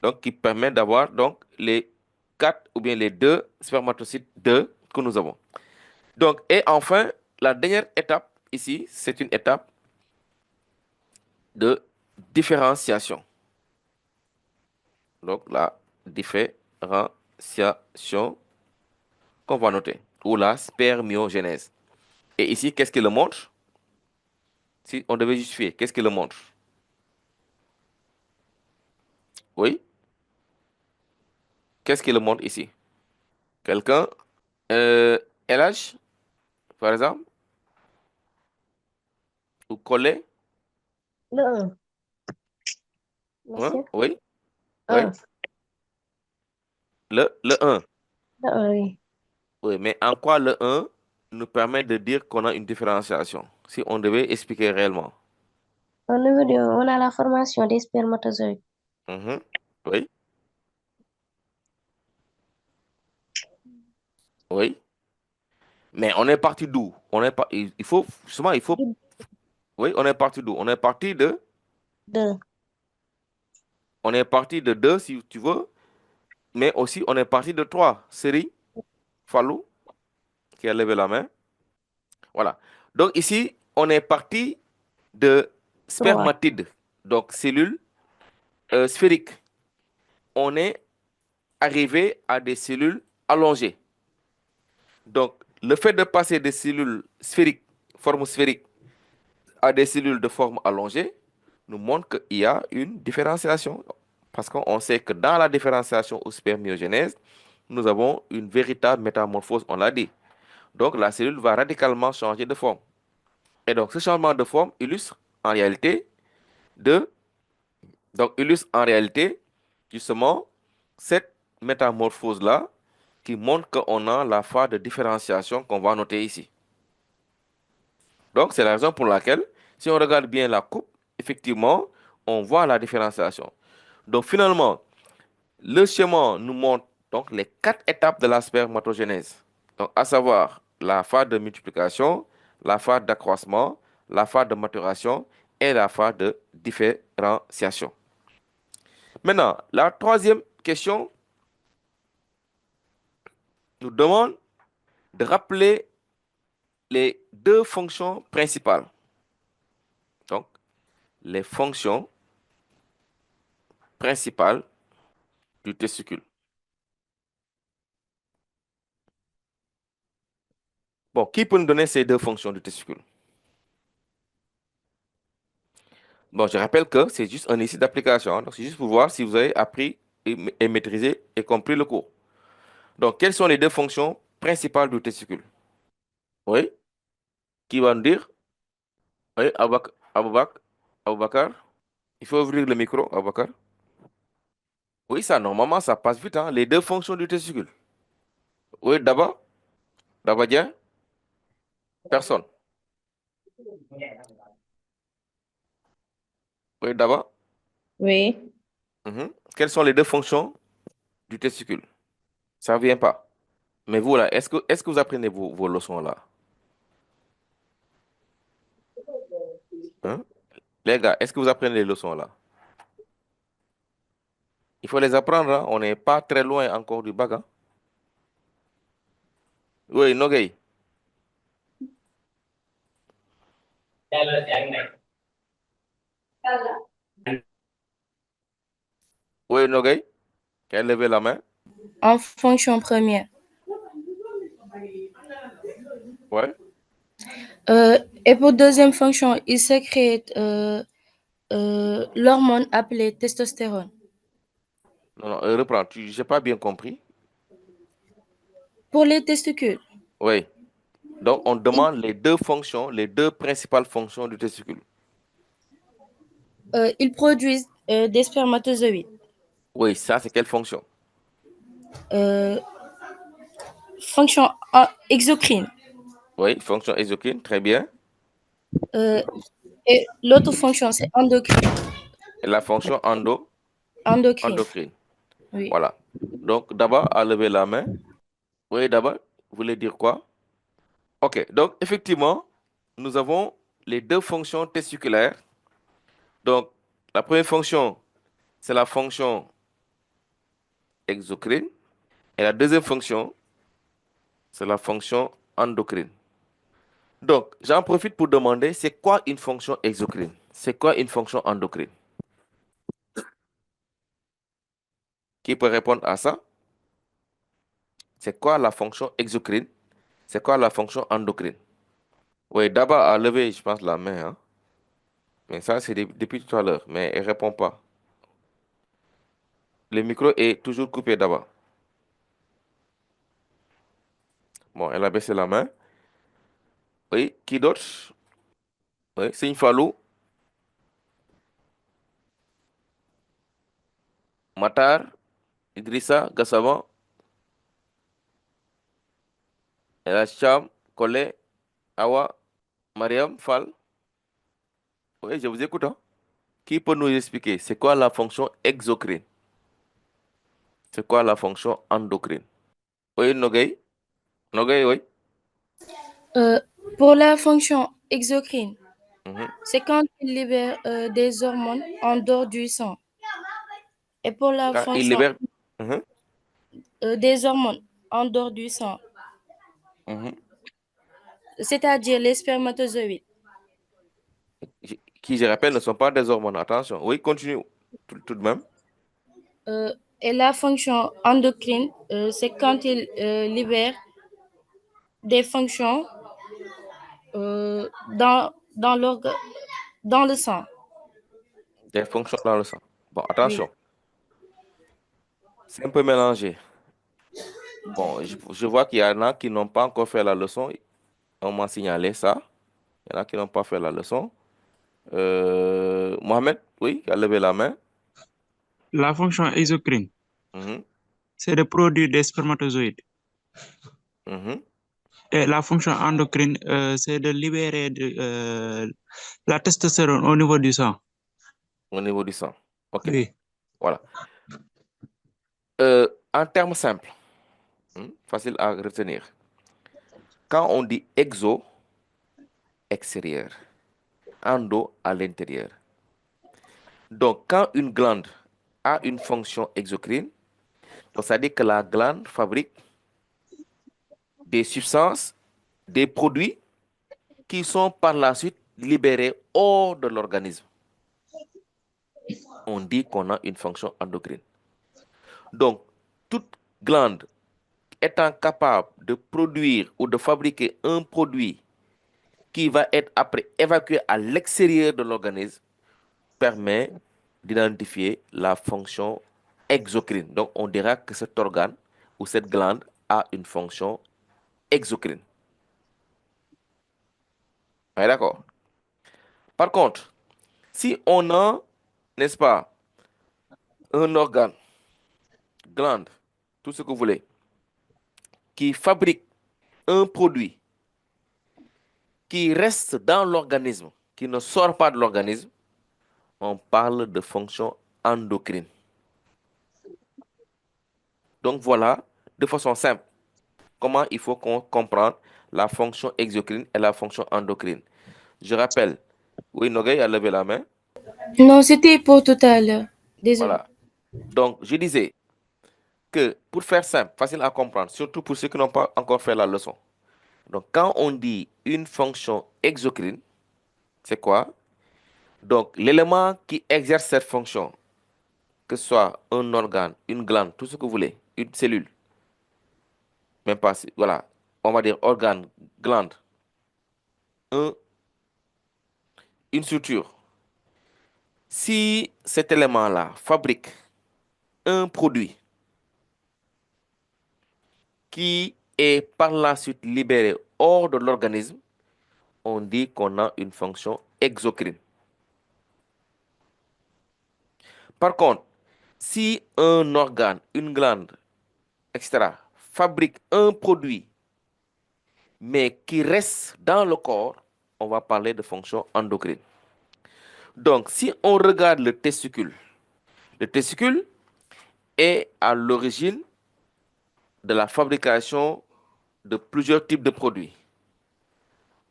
Donc, qui permet d'avoir donc les 4 ou bien les 2 spermatocytes 2 que nous avons. Donc, et enfin, la dernière étape ici, c'est une étape de différenciation. Donc, la différenciation qu'on va noter, ou la spermiogénèse. Et ici, qu'est-ce qu'il le montre? Si on devait justifier, qu'est-ce qu'il le montre? Oui? Qu'est-ce qu'il le montre ici? Quelqu'un? LH, par exemple? Ou Collet? Le 1, Hein? monsieur. Oui? Oui? 1, Le 1. le 1, oui. Oui, mais en quoi le 1 nous permet de dire qu'on a une différenciation? Si on devait expliquer réellement. On a la formation des spermatozoïdes. Mhm. Oui? Oui? Mais on est parti d'où? Il faut, justement, il faut, oui, on est parti d'où? On est parti de 2, On est parti de 2, si tu veux, mais aussi on est parti de 3. Série, Fallou, qui a levé la main. Voilà. Donc ici, on est parti de 3, spermatides, donc cellules sphériques. On est arrivé à des cellules allongées. Donc, le fait de passer des cellules sphériques, forme sphérique, à des cellules de forme allongée, nous montre qu'il y a une différenciation. Parce qu'on sait que dans la différenciation ou spermiogénèse, nous avons une véritable métamorphose, on l'a dit. Donc, la cellule va radicalement changer de forme. Et donc, ce changement de forme illustre en réalité de, justement cette métamorphose-là qui montre qu'on a la phase de différenciation qu'on va noter ici. Donc, c'est la raison pour laquelle, si on regarde bien la coupe, effectivement, on voit la différenciation. Donc, finalement, le schéma nous montre donc les 4 étapes de la spermatogénèse. Donc, à savoir la phase de multiplication, la phase d'accroissement, la phase de maturation et la phase de différenciation. Maintenant, la troisième question nous demande de rappeler les 2 fonctions principales. Donc, les fonctions principales du testicule. Bon, qui peut nous donner ces 2 fonctions du testicule? Bon, je rappelle que c'est juste un exercice d'application. Donc, c'est juste pour voir si vous avez appris et maîtrisé et compris le cours. Donc, quelles sont les 2 fonctions principal du testicule. Oui. Qui va nous dire? Oui, Aboubakar. Il faut ouvrir le micro, Aboubakar. Oui, ça, normalement, ça passe vite, hein. Les deux fonctions du testicule. Oui, Dabadien. Personne. Oui, Daba. Oui. Quelles sont les deux fonctions du testicule? Ça ne vient pas. Mais vous, là, est-ce que vous apprenez vos leçons, là? Hein? Les gars, est-ce que vous apprenez les leçons, là? Il faut les apprendre, hein. On n'est pas très loin encore du bac, hein. Oui, Nogay. Oui, Nogay. Qui a levé la main? En fonction première. Ouais. Et pour deuxième fonction, il sécrète l'hormone appelée testostérone. Non, reprends. J'ai pas bien compris. Pour les testicules, Oui. Donc, on demande les deux fonctions, les deux principales fonctions du testicule. ils produisent des spermatozoïdes. Oui, ça, c'est quelle fonction? Fonction exocrine. Oui, fonction exocrine, très bien. Et l'autre fonction, c'est endocrine. Et la fonction Endocrine. endocrine. Oui. Voilà. Donc, d'abord, à lever la main. Oui, d'abord, vous voulez dire quoi? OK. Donc, effectivement, nous avons les deux fonctions testiculaires. Donc, la première fonction, c'est la fonction exocrine. Et la deuxième fonction, c'est la fonction endocrine. Donc, j'en profite pour demander, c'est quoi une fonction exocrine? C'est quoi une fonction endocrine? Qui peut répondre à ça? C'est quoi la fonction exocrine? C'est quoi la fonction endocrine? Oui, d'abord à lever, je pense, la main, hein. Mais ça, c'est depuis tout à l'heure. Mais elle ne répond pas. Le micro est toujours coupé d'abord. Bon, elle a baissé la main. Oui, qui d'autre? Oui, Signe Fallou, Matar, Idrissa, Gassavan, El Cham, Kole, Awa, Mariam, Fall. Oui, je vous écoute, hein. Qui peut nous expliquer c'est quoi la fonction exocrine? C'est quoi la fonction endocrine? Oui, Nogay. Nogay, oui. Pour la fonction exocrine, Mhm. c'est quand il libère des hormones en dehors du sang. Et pour la Quand il fonction libère. Mhm, des hormones en dehors du sang, mhm. c'est-à-dire les spermatozoïdes. Qui, je rappelle, ne sont pas des hormones. Attention. Oui, continue tout de même. Et la fonction endocrine, c'est quand il libère des fonctions dans dans le sang. Des fonctions dans le sang. Bon, Oui. attention. C'est un peu mélangé. Bon, je vois qu'il y en a qui n'ont pas encore fait la leçon. On m'a signalé ça. Il y en a qui n'ont pas fait la leçon. Mohamed, oui, qui a levé la main. La fonction exocrine, Mhm, c'est de produire des spermatozoïdes. mhm. Et la fonction endocrine, c'est de libérer la testostérone au niveau du sang. Au niveau du sang. OK. Oui. Voilà. En termes simples, facile à retenir. Quand on dit exo, extérieur. Endo, à l'intérieur. Donc, quand une glande a une fonction exocrine, donc ça dit que la glande fabrique des substances, des produits qui sont par la suite libérés hors de l'organisme. On dit qu'on a une fonction endocrine. Donc, toute glande étant capable de produire ou de fabriquer un produit qui va être après évacué à l'extérieur de l'organisme permet d'identifier la fonction exocrine. Donc, on dira que cet organe ou cette glande a une fonction exocrine. Ouais, d'accord. Par contre, si on a, n'est-ce pas, un organe, glande, tout ce que vous voulez, qui fabrique un produit qui reste dans l'organisme, qui ne sort pas de l'organisme, on parle de fonction endocrine. Donc voilà, de façon simple, comment il faut qu'on comprenne la fonction exocrine et la fonction endocrine. Je rappelle, oui, Nogay a levé la main. Non, c'était pour tout à l'heure. Désolé. Voilà. Donc, je disais que pour faire simple, facile à comprendre, surtout pour ceux qui n'ont pas encore fait la leçon. Donc, quand on dit une fonction exocrine, c'est quoi? Donc, l'élément qui exerce cette fonction, que ce soit un organe, une glande, tout ce que vous voulez, une cellule, même pas, voilà, on va dire organe, glande, une structure. Si cet élément-là fabrique un produit qui est par la suite libéré hors de l'organisme, on dit qu'on a une fonction exocrine. Par contre, si un organe, une glande, etc., fabrique un produit, mais qui reste dans le corps, on va parler de fonction endocrine. Donc, si on regarde le testicule est à l'origine de la fabrication de plusieurs types de produits,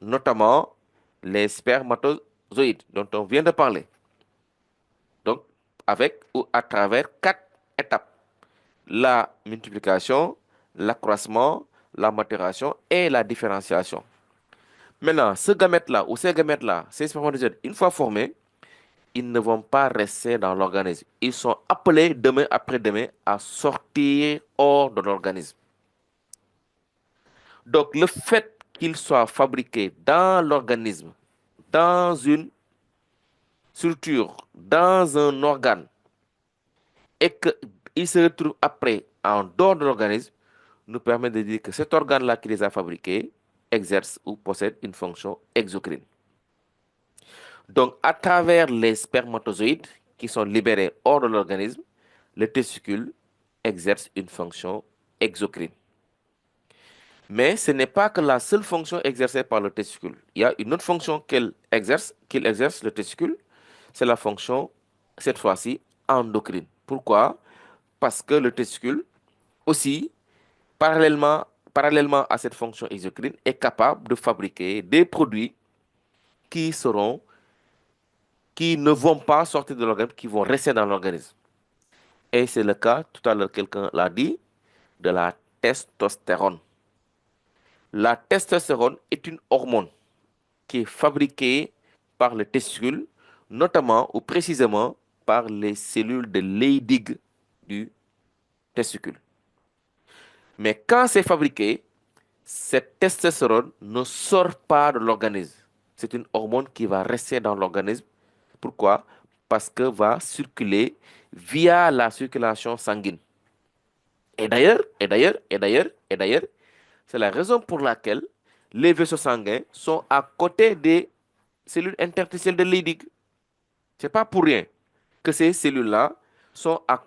notamment les spermatozoïdes dont on vient de parler. Donc, avec ou à travers 4 étapes. La multiplication, l'accroissement, la maturation et la différenciation. Maintenant, ce gamète-là ou ces gamètes-là, ces spermatozoïdes, une fois formés, ils ne vont pas rester dans l'organisme. Ils sont appelés demain après-demain à sortir hors de l'organisme. Donc, le fait qu'ils soient fabriqués dans l'organisme, dans une structure, dans un organe, et qu'ils se retrouvent après en dehors de l'organisme, nous permet de dire que cet organe-là qui les a fabriqués exerce ou possède une fonction exocrine. Donc, à travers les spermatozoïdes qui sont libérés hors de l'organisme, le testicule exerce une fonction exocrine. Mais ce n'est pas que la seule fonction exercée par le testicule. Il y a une autre fonction qu'il exerce, le testicule, c'est la fonction, cette fois-ci, endocrine. Pourquoi? Parce que le testicule, aussi, parallèlement à cette fonction exocrine, est capable de fabriquer des produits qui ne vont pas sortir de l'organisme, qui vont rester dans l'organisme. Et c'est le cas, tout à l'heure quelqu'un l'a dit, de la testostérone. La testostérone est une hormone qui est fabriquée par le testicule, notamment ou précisément par les cellules de Leydig du testicule. Mais quand c'est fabriqué, cette testostérone ne sort pas de l'organisme. C'est une hormone qui va rester dans l'organisme. Pourquoi? Parce que va circuler via la circulation sanguine. Et d'ailleurs, c'est la raison pour laquelle les vaisseaux sanguins sont à côté des cellules interstitielles de Leydig. Ce n'est pas pour rien que ces cellules-là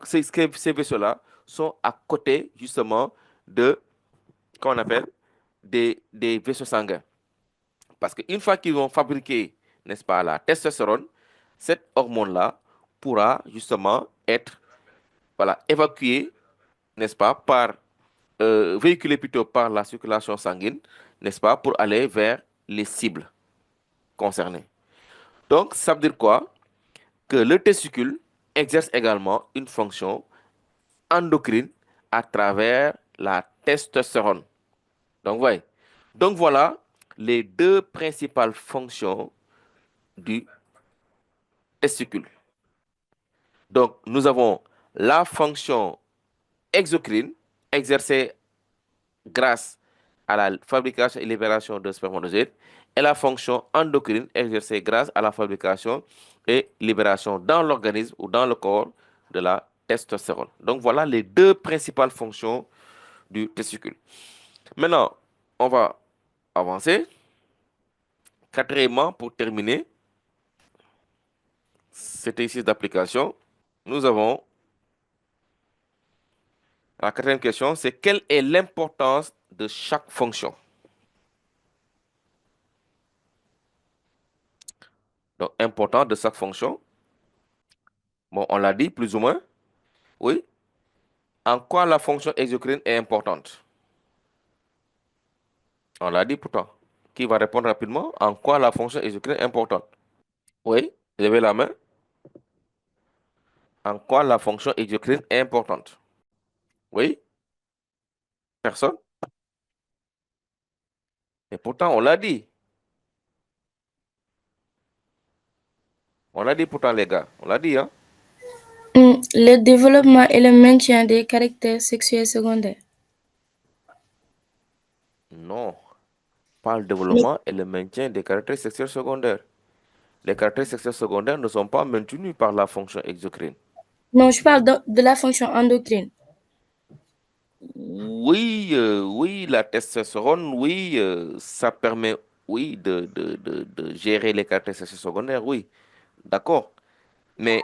ces vaisseaux-là sont à côté justement de, qu'on appelle, des vaisseaux sanguins. Parce qu'une fois qu'ils vont fabriquer, n'est-ce pas, la testostérone, cette hormone-là pourra justement être, voilà, évacuée, n'est-ce pas, véhiculée plutôt par la circulation sanguine, n'est-ce pas, pour aller vers les cibles concernées. Donc, ça veut dire quoi? Que le testicule exerce également une fonction endocrine à travers la testostérone. Donc, voyez. Donc, voilà les deux principales fonctions du testicule. Donc, nous avons la fonction exocrine exercée grâce à la fabrication et libération de spermatozoïdes et la fonction endocrine exercée grâce à la fabrication et libération dans l'organisme ou dans le corps de la testostérone. Donc, voilà les deux principales fonctions du testicule. Maintenant, on va avancer. Quatrièmement, pour terminer cet exercice d'application, nous avons la quatrième question, c'est quelle est l'importance de chaque fonction? Donc, importance de chaque fonction. Bon, on l'a dit plus ou moins. Oui. En quoi la fonction exocrine est importante? On l'a dit pourtant. Qui va répondre rapidement? En quoi la fonction exocrine est importante? Oui. Levez la main. En quoi la fonction exocrine est importante? Oui. Personne? Et pourtant, on l'a dit. On l'a dit pourtant, les gars. On l'a dit, hein? Le développement et le maintien des caractères sexuels secondaires. Non. Pas le développement et le maintien des caractères sexuels secondaires. Les caractères sexuels secondaires ne sont pas maintenus par la fonction exocrine. Non, je parle de la fonction endocrine. Oui, oui, la testostérone, oui, ça permet, oui, de gérer les caractères sexuels secondaires, oui, d'accord. Mais,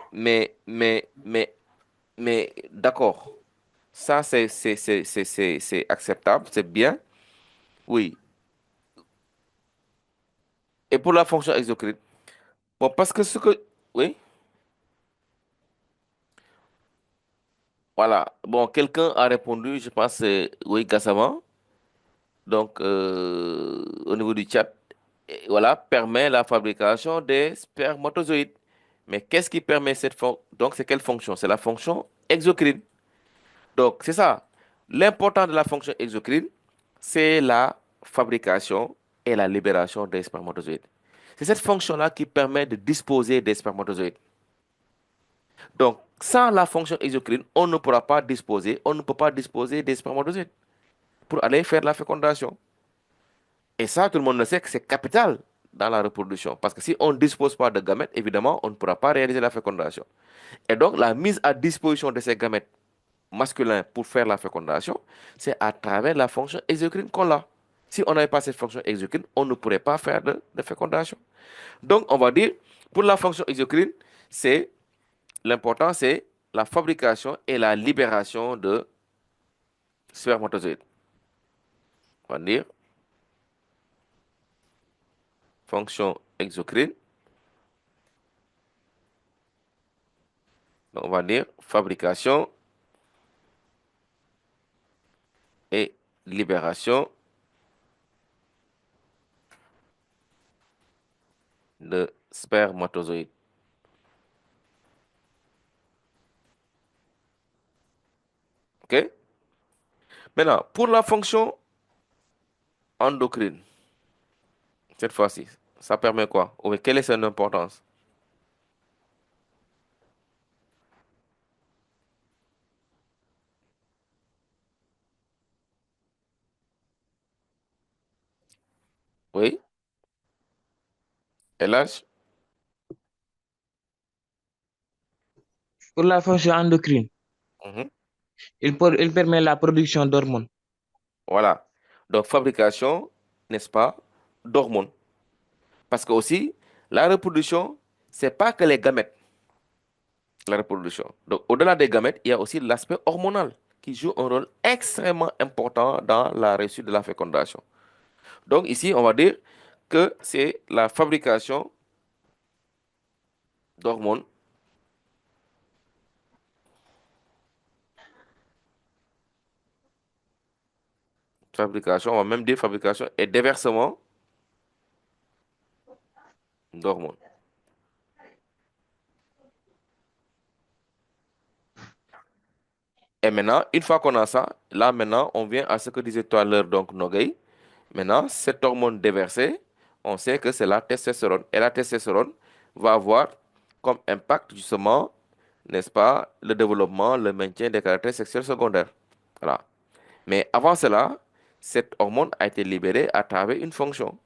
d'accord. Ça, c'est acceptable, c'est bien, oui. Et pour la fonction exocrine, bon, parce que ce que, oui, voilà. Bon, quelqu'un a répondu, je pense, oui, Gassama. Donc, au niveau du chat, et voilà, permet la fabrication des spermatozoïdes. Mais qu'est-ce qui permet cette fonction? Donc, c'est quelle fonction? C'est la fonction exocrine. Donc, c'est ça. L'important de la fonction exocrine, c'est la fabrication et la libération des spermatozoïdes. C'est cette fonction-là qui permet de disposer des spermatozoïdes. Donc, sans la fonction exocrine, on ne pourra pas disposer, on ne peut pas disposer des spermatozoïdes pour aller faire la fécondation. Et ça, tout le monde le sait que c'est capital dans la reproduction. Parce que si on ne dispose pas de gamètes, évidemment, on ne pourra pas réaliser la fécondation. Et donc, la mise à disposition de ces gamètes masculins pour faire la fécondation, c'est à travers la fonction exocrine qu'on l'a. Si on n'avait pas cette fonction exocrine, on ne pourrait pas faire de fécondation. Donc, on va dire, pour la fonction exocrine, c'est l'important, c'est la fabrication et la libération de spermatozoïdes. On va dire fonction exocrine. Donc, on va dire fabrication et libération de spermatozoïdes. OK? Maintenant, pour la fonction endocrine, cette fois-ci, ça permet quoi? Ou quelle est son importance? Oui? Et l'âge? Pour la fonction endocrine, Mhm. il permet la production d'hormones. Voilà. Donc, fabrication, n'est-ce pas, d'hormones. Parce que aussi, la reproduction, c'est pas que les gamètes, la reproduction. Donc, au-delà des gamètes, il y a aussi l'aspect hormonal qui joue un rôle extrêmement important dans la réussite de la fécondation. Donc, ici, on va dire que c'est la fabrication d'hormones. Fabrication, on va même dire fabrication et déversement d'hormones. Et maintenant, une fois qu'on a ça, là maintenant, on vient à ce que disait tout à l'heure donc Nogueï. Maintenant, cette hormone déversée, on sait que c'est la testostérone. Et la testostérone va avoir comme impact justement, n'est-ce pas, le développement, le maintien des caractères sexuels secondaires. Voilà. Mais avant cela, cette hormone a été libérée à travers une fonction.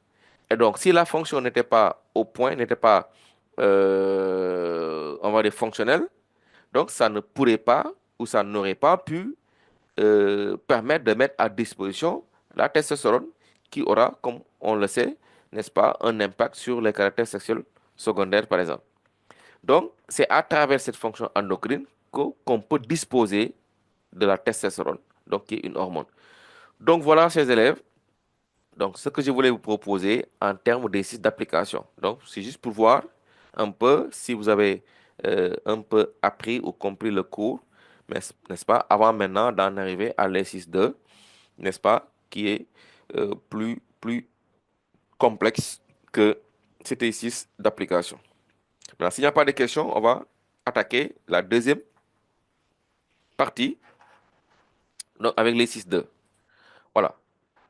Et donc, si la fonction n'était pas au point, n'était pas, on va dire, fonctionnelle, donc ça ne pourrait pas ou ça n'aurait pas pu permettre de mettre à disposition la testostérone qui aura, comme on le sait, n'est-ce pas, un impact sur les caractères sexuels secondaires, par exemple. Donc, c'est à travers cette fonction endocrine qu'on peut disposer de la testostérone, donc qui est une hormone. Donc voilà, chers élèves, donc ce que je voulais vous proposer en termes d'exercice d'application. Donc, c'est juste pour voir un peu si vous avez un peu appris ou compris le cours, n'est-ce pas, avant maintenant d'en arriver à l'exercice 2, n'est-ce pas, qui est plus complexe que cet exercice d'application. Maintenant, s'il n'y a pas de questions, on va attaquer la deuxième partie, donc avec l'exercice 2. Voilà.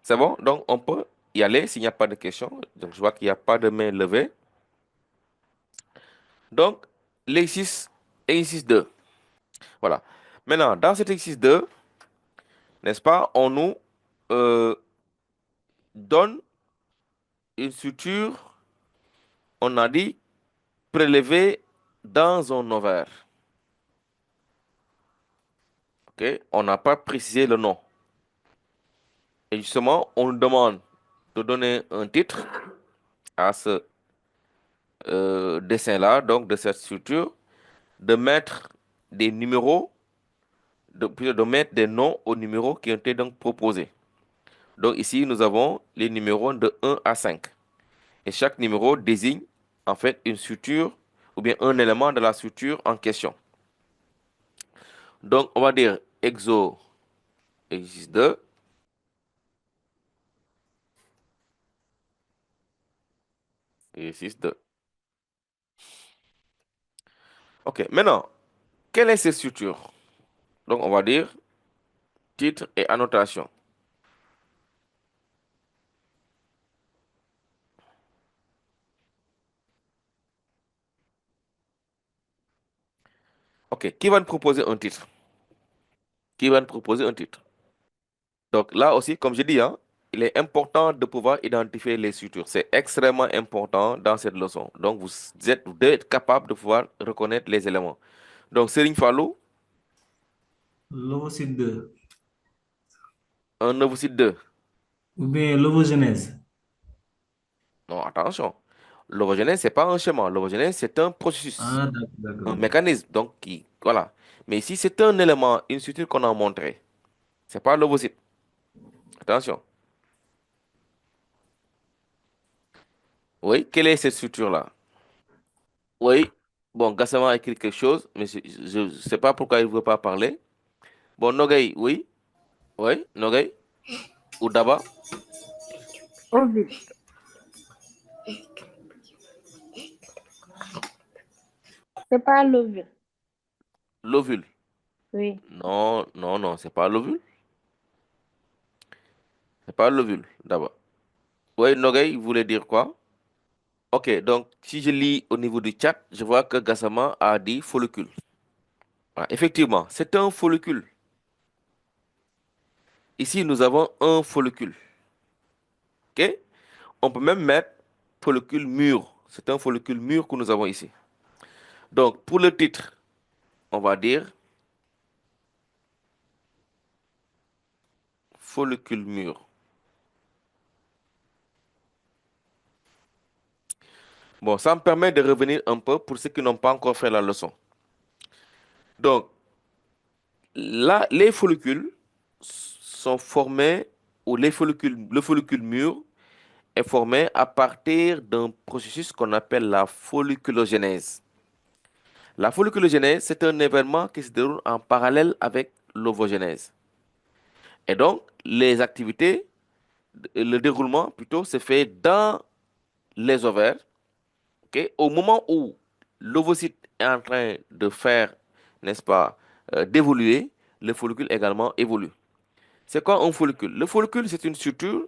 C'est bon? Donc, on peut y aller s'il n'y a pas de questions. Donc, je vois qu'il n'y a pas de main levée. Donc, exercice 2. Voilà. Maintenant, dans cet exercice 2, n'est-ce pas, on nous donne une structure, on a dit, prélevée dans un ovaire. OK? On n'a pas précisé le nom. Et justement, on nous demande de donner un titre à ce dessin-là, donc de cette structure, de mettre des numéros, plutôt de mettre des noms aux numéros qui ont été donc proposés. Donc ici, nous avons les numéros de 1 à 5. Et chaque numéro désigne en fait une structure ou bien un élément de la structure en question. Donc, on va dire exercice 2. Exercice 2. OK, maintenant, quelle est cette structure? Donc, on va dire titre et annotation. OK, qui va nous proposer un titre? Qui va nous proposer un titre? Donc là aussi, comme je dis, hein, il est important de pouvoir identifier les structures. C'est extrêmement important dans cette leçon. Donc vous devez être capable de pouvoir reconnaître les éléments. Donc Serigne Fallou, L'ovocyte 2. un ovocyte 2. Ou bien l'ovogenèse. Non, attention. L'ovogenèse, ce n'est pas un schéma. L'ovogenèse, c'est un processus, Ah, un d'accord. mécanisme. Donc, voilà. Mais ici, c'est un élément, une structure qu'on a montré. Ce n'est pas l'ovocyte. Attention. Oui, quelle est cette structure-là? Oui. Bon, Gassama a écrit quelque chose, mais je ne sais pas pourquoi il ne veut pas parler. Bon, Nogay, oui. Oui, Nogay. Ou Daba. Ovule. C'est pas l'ovule. L'ovule. Oui. Non, non, non, c'est pas l'ovule. C'est pas l'ovule, Daba. Oui, Nogay, il voulait dire quoi? Ok, donc si je lis au niveau du chat, je vois que Gassama a dit follicule. Voilà, effectivement, c'est un follicule. Ici, nous avons un follicule. Ok? On peut même mettre follicule mûr. C'est un follicule mûr que nous avons ici. Donc, pour le titre, on va dire follicule mûr. Bon, ça me permet de revenir un peu pour ceux qui n'ont pas encore fait la leçon. Donc, là, les follicules sont formés, ou le follicule mûr est formé à partir d'un processus qu'on appelle la folliculogénèse. La folliculogénèse, c'est un événement qui se déroule en parallèle avec l'ovogénèse. Et donc, les activités, le déroulement plutôt, se fait dans les ovaires. Ok. Au moment où l'ovocyte est en train de faire, n'est-ce pas, d'évoluer, le follicule également évolue. C'est quoi un follicule? Le follicule, c'est une structure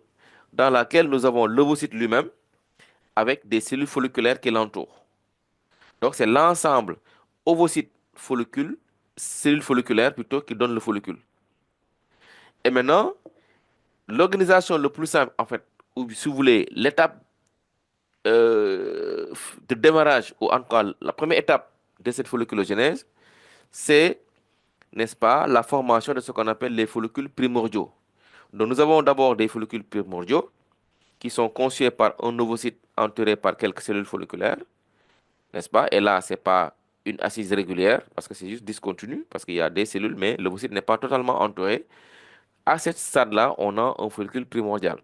dans laquelle nous avons l'ovocyte lui-même avec des cellules folliculaires qui l'entourent. Donc, c'est l'ensemble ovocyte follicule, cellules folliculaires plutôt, qui donne le follicule. Et maintenant, l'organisation le plus simple, en fait, ou si vous voulez, l'étape de démarrage, ou en tout cas, la première étape de cette folliculogénèse, c'est, n'est-ce pas, la formation de ce qu'on appelle les follicules primordiaux. Donc, nous avons d'abord des follicules primordiaux, qui sont conçus par un ovocyte entouré par quelques cellules folliculaires, n'est-ce pas? Et là, ce n'est pas une assise régulière, parce que c'est juste discontinu, parce qu'il y a des cellules, mais l'ovocyte n'est pas totalement entouré. À ce stade-là, on a un follicule primordial.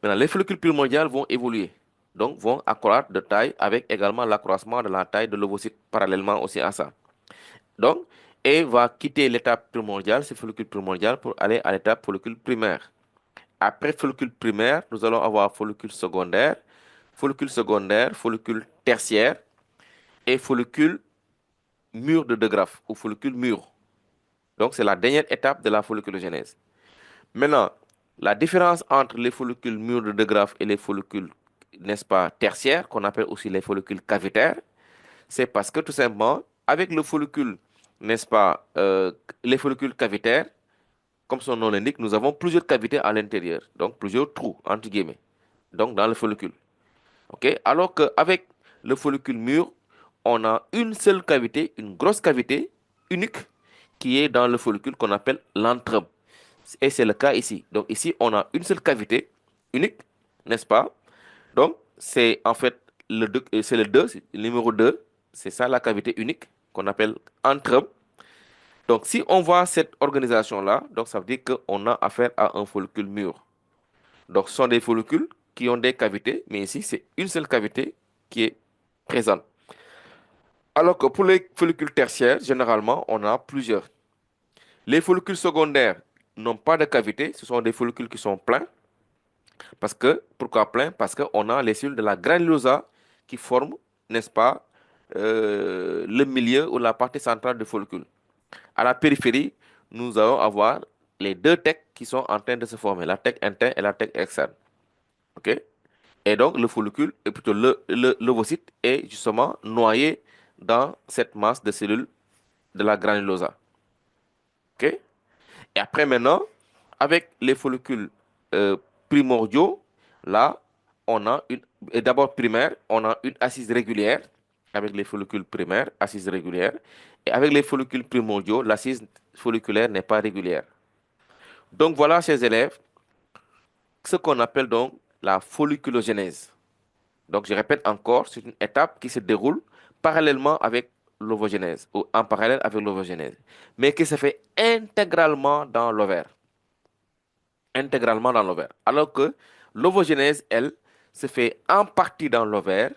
Maintenant, les follicules primordiales vont évoluer, donc vont accroître de taille avec également l'accroissement de la taille de l'ovocyte parallèlement aussi à ça. Donc, et va quitter l'étape primordiale, ce follicule primordial, pour aller à l'étape follicule primaire. Après follicule primaire, nous allons avoir follicule secondaire, follicule tertiaire et follicule mûr de De Graaf ou follicule mûr. Donc, c'est la dernière étape de la folliculogénèse. Maintenant, la différence entre les follicules mûrs de De Graaf et les follicules, n'est-ce pas, tertiaires, qu'on appelle aussi les follicules cavitaires, c'est parce que tout simplement, avec le follicule, n'est-ce pas, les follicules cavitaires, comme son nom l'indique, nous avons plusieurs cavités à l'intérieur, donc plusieurs trous, entre guillemets, donc dans le follicule. OK? Alors qu'avec le follicule mûr, on a une seule cavité, une grosse cavité unique, qui est dans le follicule qu'on appelle l'antrum. Et c'est le cas ici. Donc ici, on a une seule cavité unique, n'est-ce pas? Donc, c'est en fait c'est le 2, le numéro 2. C'est ça la cavité unique qu'on appelle antrum. Donc, si on voit cette organisation-là, donc ça veut dire qu'on a affaire à un follicule mûr. Donc, ce sont des follicules qui ont des cavités, mais ici, c'est une seule cavité qui est présente. Alors que pour les follicules tertiaires, généralement, on a plusieurs. Les follicules secondaires n'ont pas de cavité, ce sont des follicules qui sont pleins. Pourquoi plein? Parce qu'on a les cellules de la granulosa qui forment, n'est-ce pas, le milieu ou la partie centrale du follicule. À la périphérie, nous allons avoir les deux tecs qui sont en train de se former, la tech interne et la tech externe. OK? Et donc, le follicule, et plutôt l'ovocyte, est justement noyé dans cette masse de cellules de la granulosa. OK? Et après, maintenant, avec les follicules primordiaux, là, on a et d'abord primaire, on a une assise régulière avec les follicules primaires, assise régulière. Et avec les follicules primordiaux, l'assise folliculaire n'est pas régulière. Donc voilà, chers élèves, ce qu'on appelle donc la folliculogénèse. Donc je répète encore, c'est une étape qui se déroule parallèlement avec l'ovogénèse, ou en parallèle avec l'ovogénèse, mais qui se fait intégralement dans l'ovaire. Intégralement dans l'ovaire. Alors que l'ovogénèse, elle, se fait en partie dans l'ovaire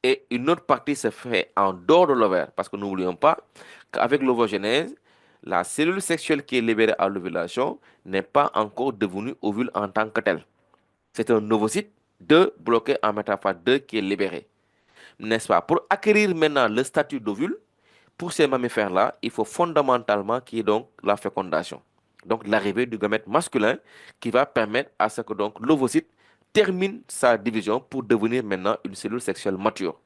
et une autre partie se fait en dehors de l'ovaire. Parce que n'oublions pas qu'avec l'ovogénèse, la cellule sexuelle qui est libérée à l'ovulation n'est pas encore devenue ovule en tant que telle. C'est un ovocyte 2 bloqué en métaphase 2 qui est libéré. N'est-ce pas? Pour acquérir maintenant le statut d'ovule, pour ces mammifères-là, il faut fondamentalement qu'il y ait donc la fécondation. Donc l'arrivée du gamète masculin qui va permettre à ce que donc l'ovocyte termine sa division pour devenir maintenant une cellule sexuelle mature.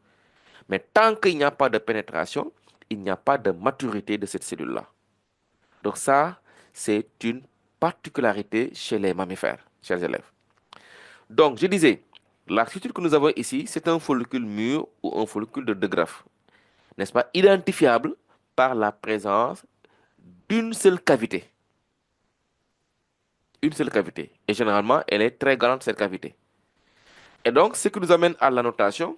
Mais tant qu'il n'y a pas de pénétration, il n'y a pas de maturité de cette cellule-là. Donc ça, c'est une particularité chez les mammifères, chers élèves. Donc je disais, la structure que nous avons ici, c'est un follicule mûr ou un follicule de De Graaf, n'est-ce pas, identifiable par la présence d'une seule cavité. Une seule cavité. Et généralement, elle est très grande, cette cavité. Et donc, ce qui nous amène à la notation.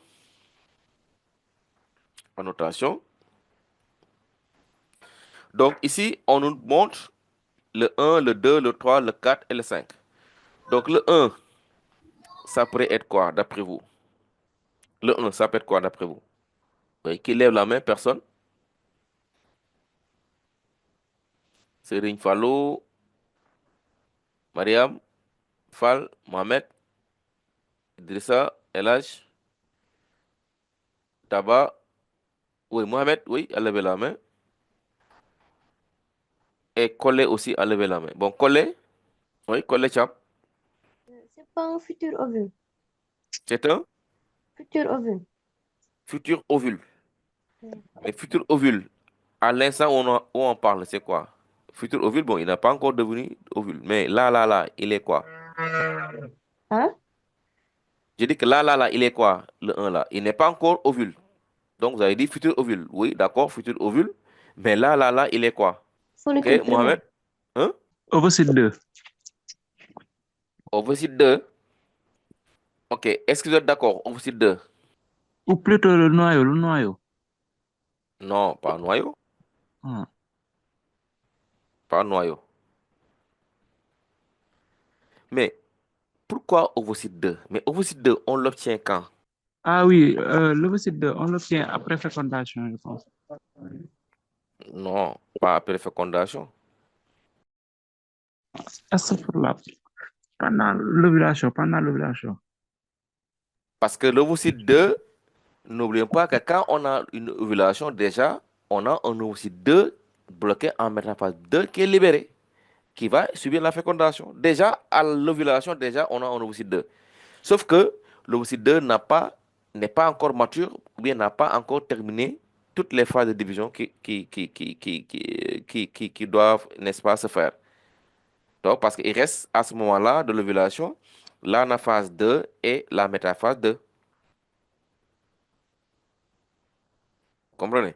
Donc, ici, on nous montre le 1, le 2, le 3, le 4 et le 5. Donc, le 1, ça pourrait être quoi, d'après vous? Le 1, ça peut être quoi, d'après vous? Oui, qui lève la main? Personne? Serigne Fallou, Mariam, Fall, Mohamed, Idrissa, Elhaj, Taba. Oui, Mohamed, oui, a levé la main. Et Collé aussi a levé la main. Bon, Collé, oui, Collé Cham. C'est pas un futur ovule. C'est un Futur ovule. futur ovule. Oui. Mais futur ovule, à l'instant où on parle, c'est quoi? Futur ovule, bon, il n'a pas encore devenu ovule. Mais là, il est quoi? Hein? J'ai dit que là, il est quoi? Le 1 là. Il n'est pas encore ovule. Donc, vous avez dit futur ovule. Oui, d'accord, futur ovule. Mais là, il est quoi? Follicule Ok, Mohamed? Hein? Ovocyte 2. Ovocyte 2. Ok, est-ce que vous êtes d'accord? Ovocyte 2? Ou plutôt le noyau. Non, pas noyau. Ah. Pas noyau. Mais pourquoi ovocyte 2? Mais ovocyte 2, on l'obtient quand? Ah oui, l'ovocyte 2, on l'obtient après fécondation, je pense. Non, pas après fécondation. Astaghfirullah. Pendant l'ovulation. Parce que l'ovocyte 2, n'oublions pas que quand on a une ovulation, déjà, on a un ovocyte 2 bloqué en métaphase 2 qui est libéré, qui va subir la fécondation. Déjà, à l'ovulation, déjà, on a un ovocyte 2. Sauf que l'ovocyte 2 n'est pas encore mature, ou bien n'a pas encore terminé toutes les phases de division qui doivent, n'est-ce pas, se faire. Donc, parce qu'il reste à ce moment-là de l'ovulation l'anaphase 2 et la métaphase 2. Comprenez?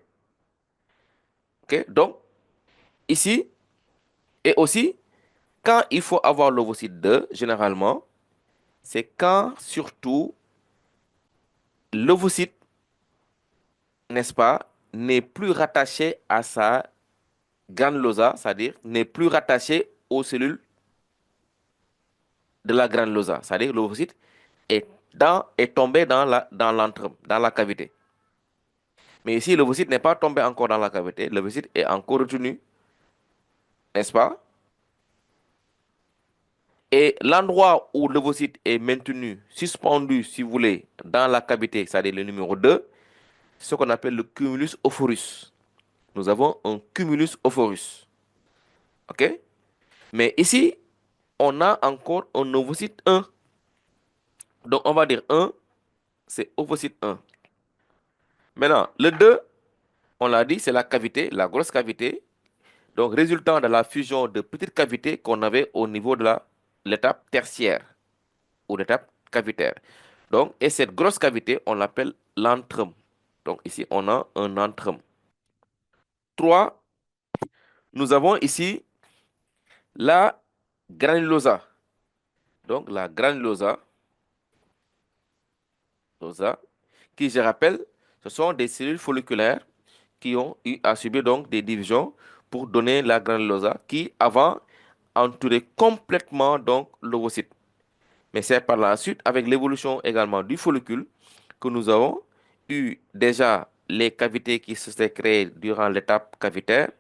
OK? Donc, ici, et aussi, quand il faut avoir l'ovocyte 2, généralement, c'est quand surtout l'ovocyte, n'est-ce pas, n'est plus rattaché à sa granulosa, c'est-à-dire n'est plus rattaché aux cellules de la granulosa, c'est-à-dire l'ovocyte est tombé dans l'antrum, dans la cavité. Mais ici, l'ovocyte n'est pas tombé encore dans la cavité, l'ovocyte est encore retenu, n'est-ce pas? Et l'endroit où l'ovocyte est maintenu, suspendu, si vous voulez, dans la cavité, c'est-à-dire le numéro 2, c'est ce qu'on appelle le cumulus ophorus. Nous avons un cumulus ophorus. OK? Mais ici, on a encore un ovocyte 1. Donc, on va dire 1, c'est ovocyte 1. Maintenant, le 2, on l'a dit, c'est la cavité, la grosse cavité. Donc, résultant de la fusion de petites cavités qu'on avait au niveau de l'étape tertiaire ou l'étape cavitaire. Donc, et cette grosse cavité, on l'appelle l'antrum. Donc, ici, on a un antrum. 3, nous avons ici la granulosa. Donc, la granulosa, qui, je rappelle, ce sont des cellules folliculaires qui ont eu à subir donc des divisions pour donner la granulosa qui, avant, entourait complètement donc l'ovocyte. Mais c'est par la suite, avec l'évolution également du follicule, que nous avons eu déjà les cavités qui se sont créées durant l'étape cavitaire.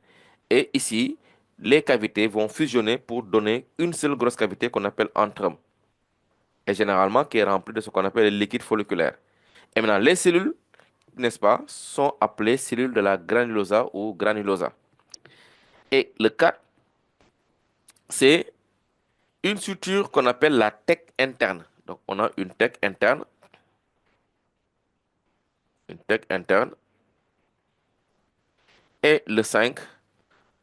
Et ici, les cavités vont fusionner pour donner une seule grosse cavité qu'on appelle antrum. Et généralement, qui est remplie de ce qu'on appelle le liquide folliculaire. Et maintenant, les cellules, n'est-ce pas, sont appelées cellules de la granulosa ou granulosa. Et le 4, c'est une structure qu'on appelle la thèque interne. Donc, on a une thèque interne. Une thèque interne. Et le 5,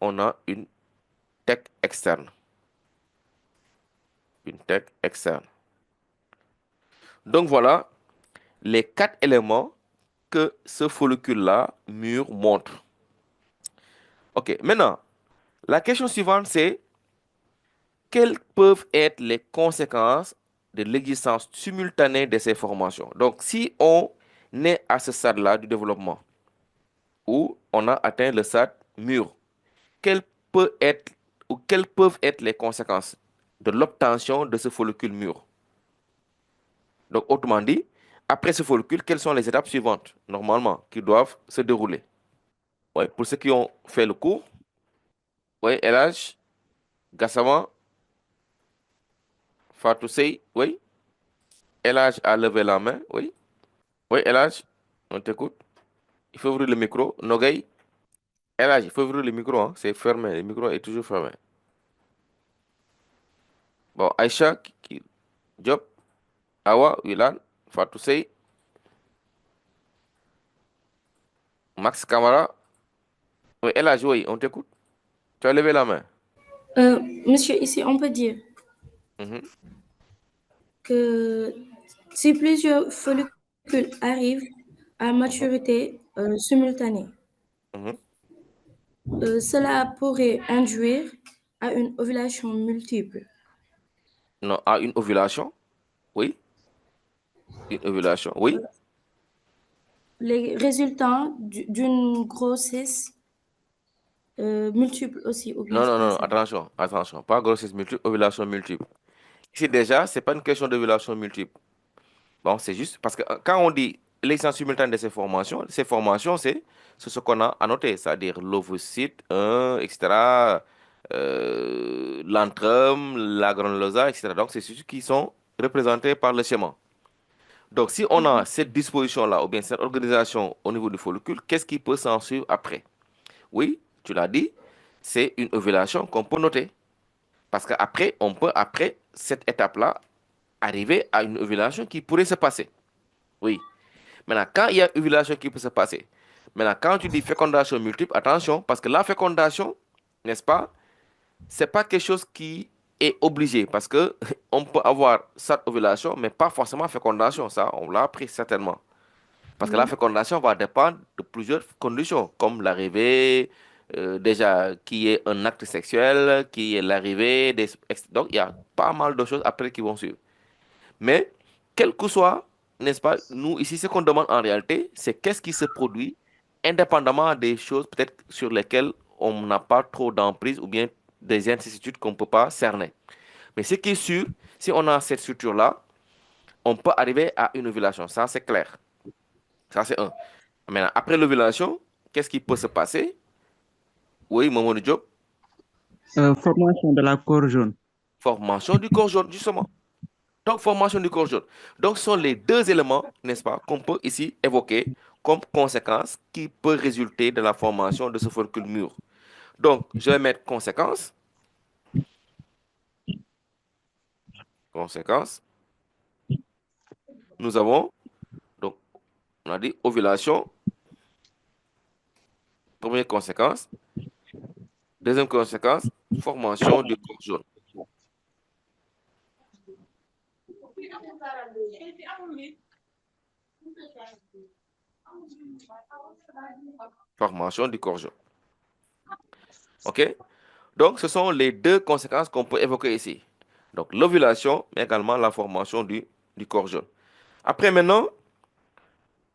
on a une thèque externe. Une thèque externe. Donc, voilà les 4 éléments que ce follicule-là mûr montre. OK, maintenant, la question suivante, c'est quelles peuvent être les conséquences de l'existence simultanée de ces formations? Donc, si on est à ce stade-là du développement, où on a atteint le stade mûr, quelles peuvent être les conséquences de l'obtention de ce follicule mûr? Donc, autrement dit, après ce follicule, quelles sont les étapes suivantes, normalement, qui doivent se dérouler? Ouais, pour ceux qui ont fait le cours, oui, Elhaj, Gassama, Fatou Sey, oui. Elhaj a levé la main, oui. Oui, Elhaj, on t'écoute. Il faut ouvrir le micro. Nogay, Elhaj, il faut ouvrir le micro, hein. C'est fermé, le micro est toujours fermé. Bon, Aïcha, Job, Awa, Wilan, Fatou Sey, Max Camara. Oui, Elhaj, oui, on t'écoute. Tu as levé la main. Monsieur, ici, on peut dire Mhm, que si plusieurs follicules arrivent à mhm, maturité simultanée, mhm. cela pourrait induire à une ovulation multiple. Non, à une ovulation, oui. Une ovulation, oui. Les résultats d'une grossesse multiple aussi, ou bien Non, c'est non, pas non, ça. attention, attention. Pas grossesse multiple, ovulation multiple. Ici, déjà, c'est pas une question d'ovulation multiple. Bon, c'est juste parce que quand on dit l'existence simultanée de ces formations, c'est ce qu'on a annoté, c'est-à-dire l'ovocyte 1, etc., l'antrum, la granulosa, etc. Donc, c'est ceux qui sont représentés par le schéma. Donc, si on a cette disposition-là, ou bien cette organisation au niveau du follicule, qu'est-ce qui peut s'en suivre après? Oui, tu l'as dit, c'est une ovulation qu'on peut noter. Parce qu'après, on peut, après cette étape-là, arriver à une ovulation qui pourrait se passer. Oui. Maintenant, quand il y a ovulation qui peut se passer, maintenant, quand tu dis fécondation multiple, attention, parce que la fécondation, n'est-ce pas, c'est pas quelque chose qui est obligé, parce que on peut avoir cette ovulation, mais pas forcément fécondation, ça, on l'a appris certainement. Parce que la Oui. fécondation va dépendre de plusieurs conditions, comme l'arrivée, déjà, qui est un acte sexuel, qui est l'arrivée des... Donc, il y a pas mal de choses après qui vont suivre. Mais, quel que soit, n'est-ce pas, nous, ici, ce qu'on demande en réalité, c'est qu'est-ce qui se produit indépendamment des choses peut-être sur lesquelles on n'a pas trop d'emprise ou bien des incertitudes qu'on ne peut pas cerner. Mais ce qui est sûr, si on a cette structure-là, on peut arriver à une ovulation. Ça, c'est clair. Ça, c'est un. Maintenant, après l'ovulation, qu'est-ce qui peut se passer? Oui, Mamadou Diop, Formation de la corps jaune. formation du corps jaune, justement. Donc, formation du corps jaune. Donc, ce sont les deux éléments, n'est-ce pas, qu'on peut ici évoquer comme conséquence qui peut résulter de la formation de ce follicule mûr. Donc, je vais mettre conséquence. Conséquence. Nous avons, donc, on a dit ovulation, première conséquence. Deuxième conséquence, formation du corps jaune. Formation du corps jaune. OK? Donc, ce sont les deux conséquences qu'on peut évoquer ici. Donc, l'ovulation, mais également la formation du corps jaune. Après, maintenant,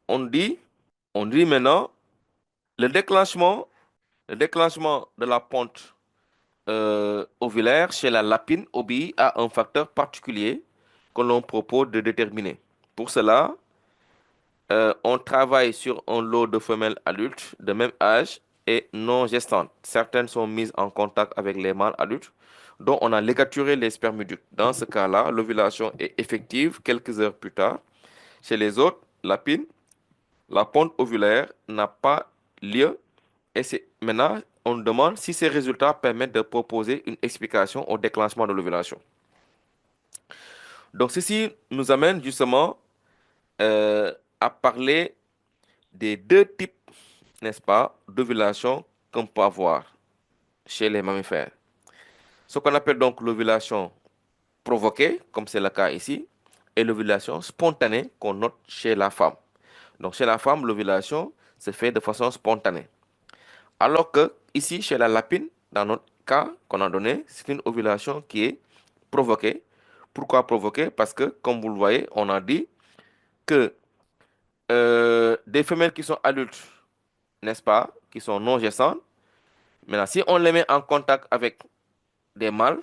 on dit, on dit maintenant le déclenchement de la ponte ovulaire chez la lapine obéit à un facteur particulier que l'on propose de déterminer. Pour cela, on travaille sur un lot de femelles adultes de même âge et non gestantes. Certaines sont mises en contact avec les mâles adultes, dont on a ligaturé les spermioducs. Dans ce cas-là, l'ovulation est effective quelques heures plus tard. Chez les autres lapines, la ponte ovulaire n'a pas lieu et c'est maintenant on demande si ces résultats permettent de proposer une explication au déclenchement de l'ovulation. Donc ceci nous amène justement à parler des deux types, n'est-ce pas, d'ovulation qu'on peut avoir chez les mammifères. Ce qu'on appelle donc l'ovulation provoquée, comme c'est le cas ici, et l'ovulation spontanée qu'on note chez la femme. Donc chez la femme, l'ovulation se fait de façon spontanée. Alors que ici, chez la lapine, dans notre cas qu'on a donné, c'est une ovulation qui est provoquée. Pourquoi provoquée? Parce que, comme vous le voyez, on a dit que des femelles qui sont adultes, n'est-ce pas, qui sont non gestantes, maintenant, si on les met en contact avec des mâles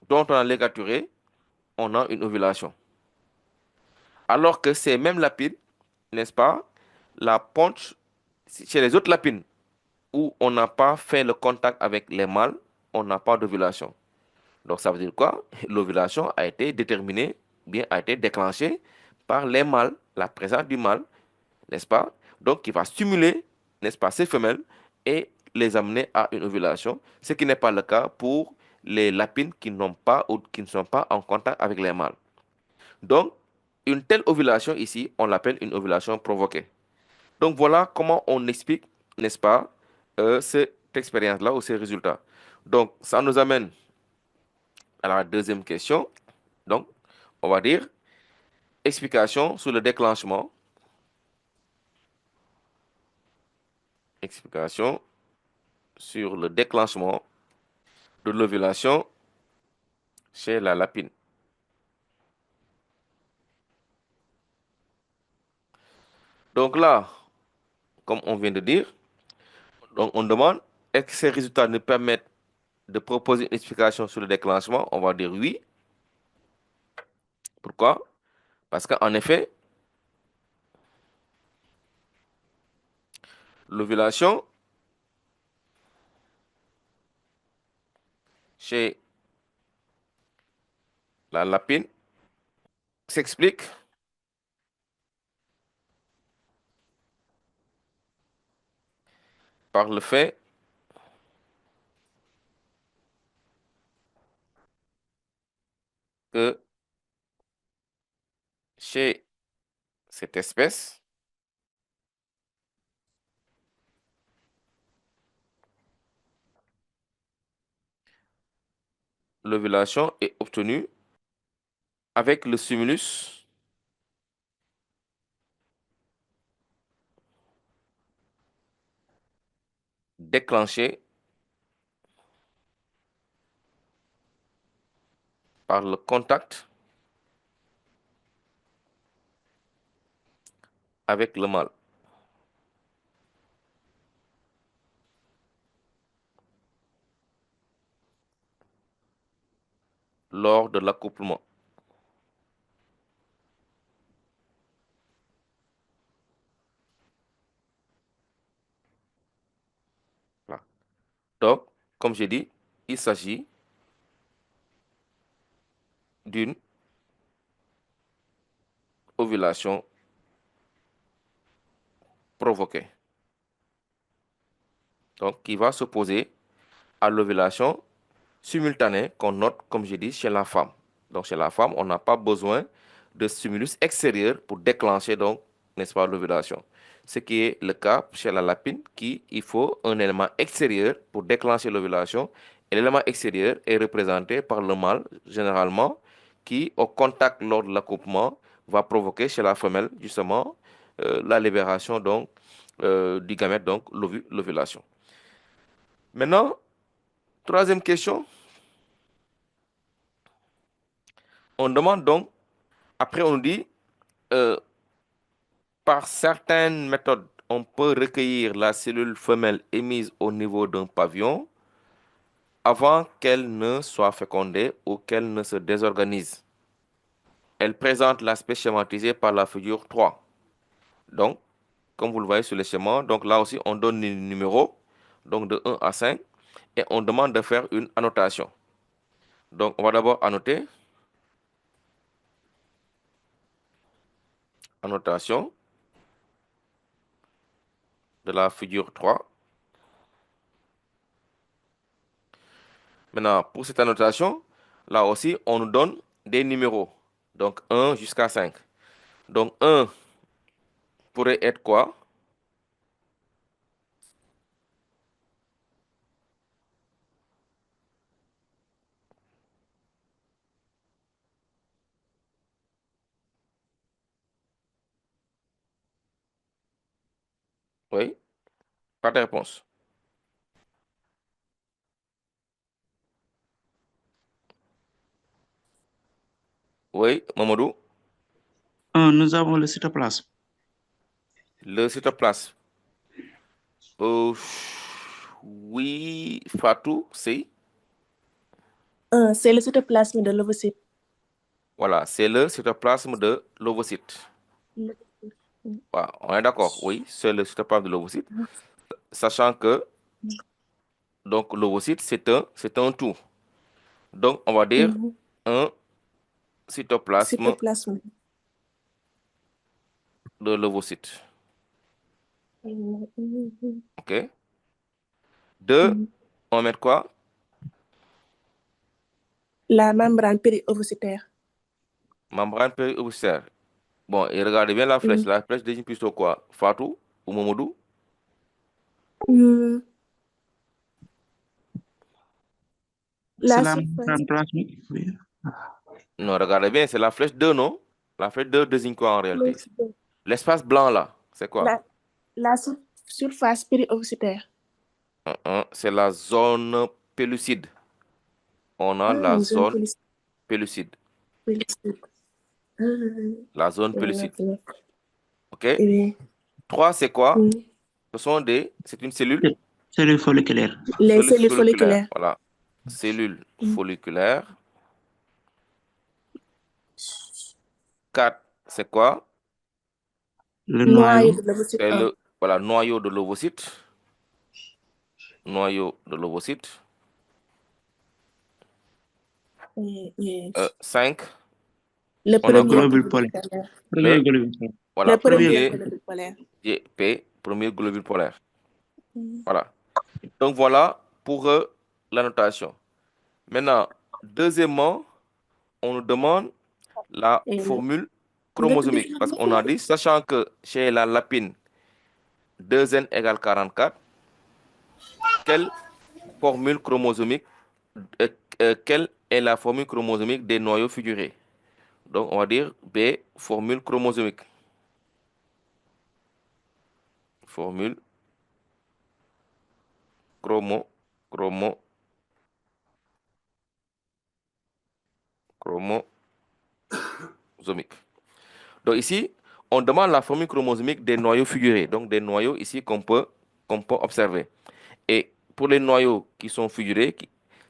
dont on a ligaturé, on a une ovulation. Alors que ces mêmes lapines, n'est-ce pas, la ponte, chez les autres lapines où on n'a pas fait le contact avec les mâles, on n'a pas d'ovulation. Donc ça veut dire quoi? L'ovulation a été déterminée, bien a été déclenchée par les mâles, la présence du mâle, n'est-ce pas? Donc qui va stimuler, n'est-ce pas, ces femelles et les amener à une ovulation, ce qui n'est pas le cas pour les lapines qui n'ont pas ou qui ne sont pas en contact avec les mâles. Donc, une telle ovulation ici, on l'appelle une ovulation provoquée. Donc voilà comment on explique, n'est-ce pas, cette expérience-là ou ces résultats. Donc ça nous amène à la deuxième question. Donc, on va dire explication sur le déclenchement. Explication sur le déclenchement de l'ovulation chez la lapine. Donc là, comme on vient de dire, donc on demande, est-ce que ces résultats nous permettent de proposer une explication sur le déclenchement? On va dire oui. Pourquoi? Parce qu'en effet, l'ovulation chez la lapine s'explique par le fait que chez cette espèce, l'ovulation est obtenue avec le stimulus déclenché par le contact avec le mâle. Lors de l'accouplement. Voilà. Donc, comme j'ai dit, il s'agit d'une ovulation provoquée. Donc, qui va s'opposer à l'ovulation simultanée qu'on note, comme j'ai dit, chez la femme. Donc, chez la femme, on n'a pas besoin de stimulus extérieur pour déclencher, donc, n'est-ce pas, l'ovulation. Ce qui est le cas chez la lapine, il faut un élément extérieur pour déclencher l'ovulation. Et l'élément extérieur est représenté par le mâle, généralement, qui, au contact lors de l'accouplement, va provoquer chez la femelle, justement, la libération, donc, du gamète, donc, l'ovulation. Maintenant, troisième question. On demande donc, après on dit, euh, par certaines méthodes, on peut recueillir la cellule femelle émise au niveau d'un pavillon avant qu'elle ne soit fécondée ou qu'elle ne se désorganise. Elle présente l'aspect schématisé par la figure 3. Donc, comme vous le voyez sur le schéma, donc là aussi on donne les numéros, donc de 1 à 5, et on demande de faire une annotation. Donc, on va d'abord annoter. Annotation de la figure 3. Maintenant, pour cette annotation, là aussi, on nous donne des numéros. Donc, 1 jusqu'à 5. Donc, 1 pourrait être quoi? Oui, pas de réponse. Oui, Mamadou, Nous avons le cytoplasme. le cytoplasme. Oui, Fatou, c'est? C'est le cytoplasme de l'ovocyte. Voilà, c'est le cytoplasme de l'ovocyte. Voilà, on est d'accord, oui, c'est le cytoplasme de l'ovocyte. Sachant que donc l'ovocyte, c'est un tout. Donc, on va dire un cytoplasme Cytoplasme. de l'ovocyte. OK. 2, on met quoi? La membrane périovocytaire. Membrane périovicère. Bon, et regardez bien la flèche. La flèche désigne plutôt quoi? Fatou ou Momodou? C'est La la surface. membrane plasmique. Oui. Non, regardez bien, c'est la flèche 2, non? La flèche 2 désigne quoi en réalité? L'espace blanc là, c'est quoi? La surface périovocytaire. C'est la zone pellucide. On a la zone pellucide. La zone pellucide. OK? Oui. 3, c'est quoi? Mm. C'est une cellule? Cellule folliculaire. Les Cellule cellules folliculaire. folliculaires. Voilà. Cellule Mm. folliculaire. 4, c'est quoi? Le Noyau noyau. de l'ovocyte C'est 1. voilà, noyau de l'ovocyte. Noyau de l'ovocyte. Et 5, le on a premier quoi? Globule globule polaire. polaire. Premier Le, globule polaire. voilà, Le premier Premier. globule polaire. GP, premier globule polaire. Mm. Voilà. Donc voilà pour la notation. Maintenant, deuxièmement, on nous demande la Et formule njëkk bi chromosomique. Parce qu'on a dit, sachant que chez la lapine, 2n égale 44, quelle formule chromosomique, quelle est la formule chromosomique des noyaux figurés? Donc, on va dire B, formule chromosomique. Formule chromosomique. Donc ici, on demande la formule chromosomique des noyaux figurés, donc des noyaux ici qu'on peut observer. Et pour les noyaux qui sont figurés,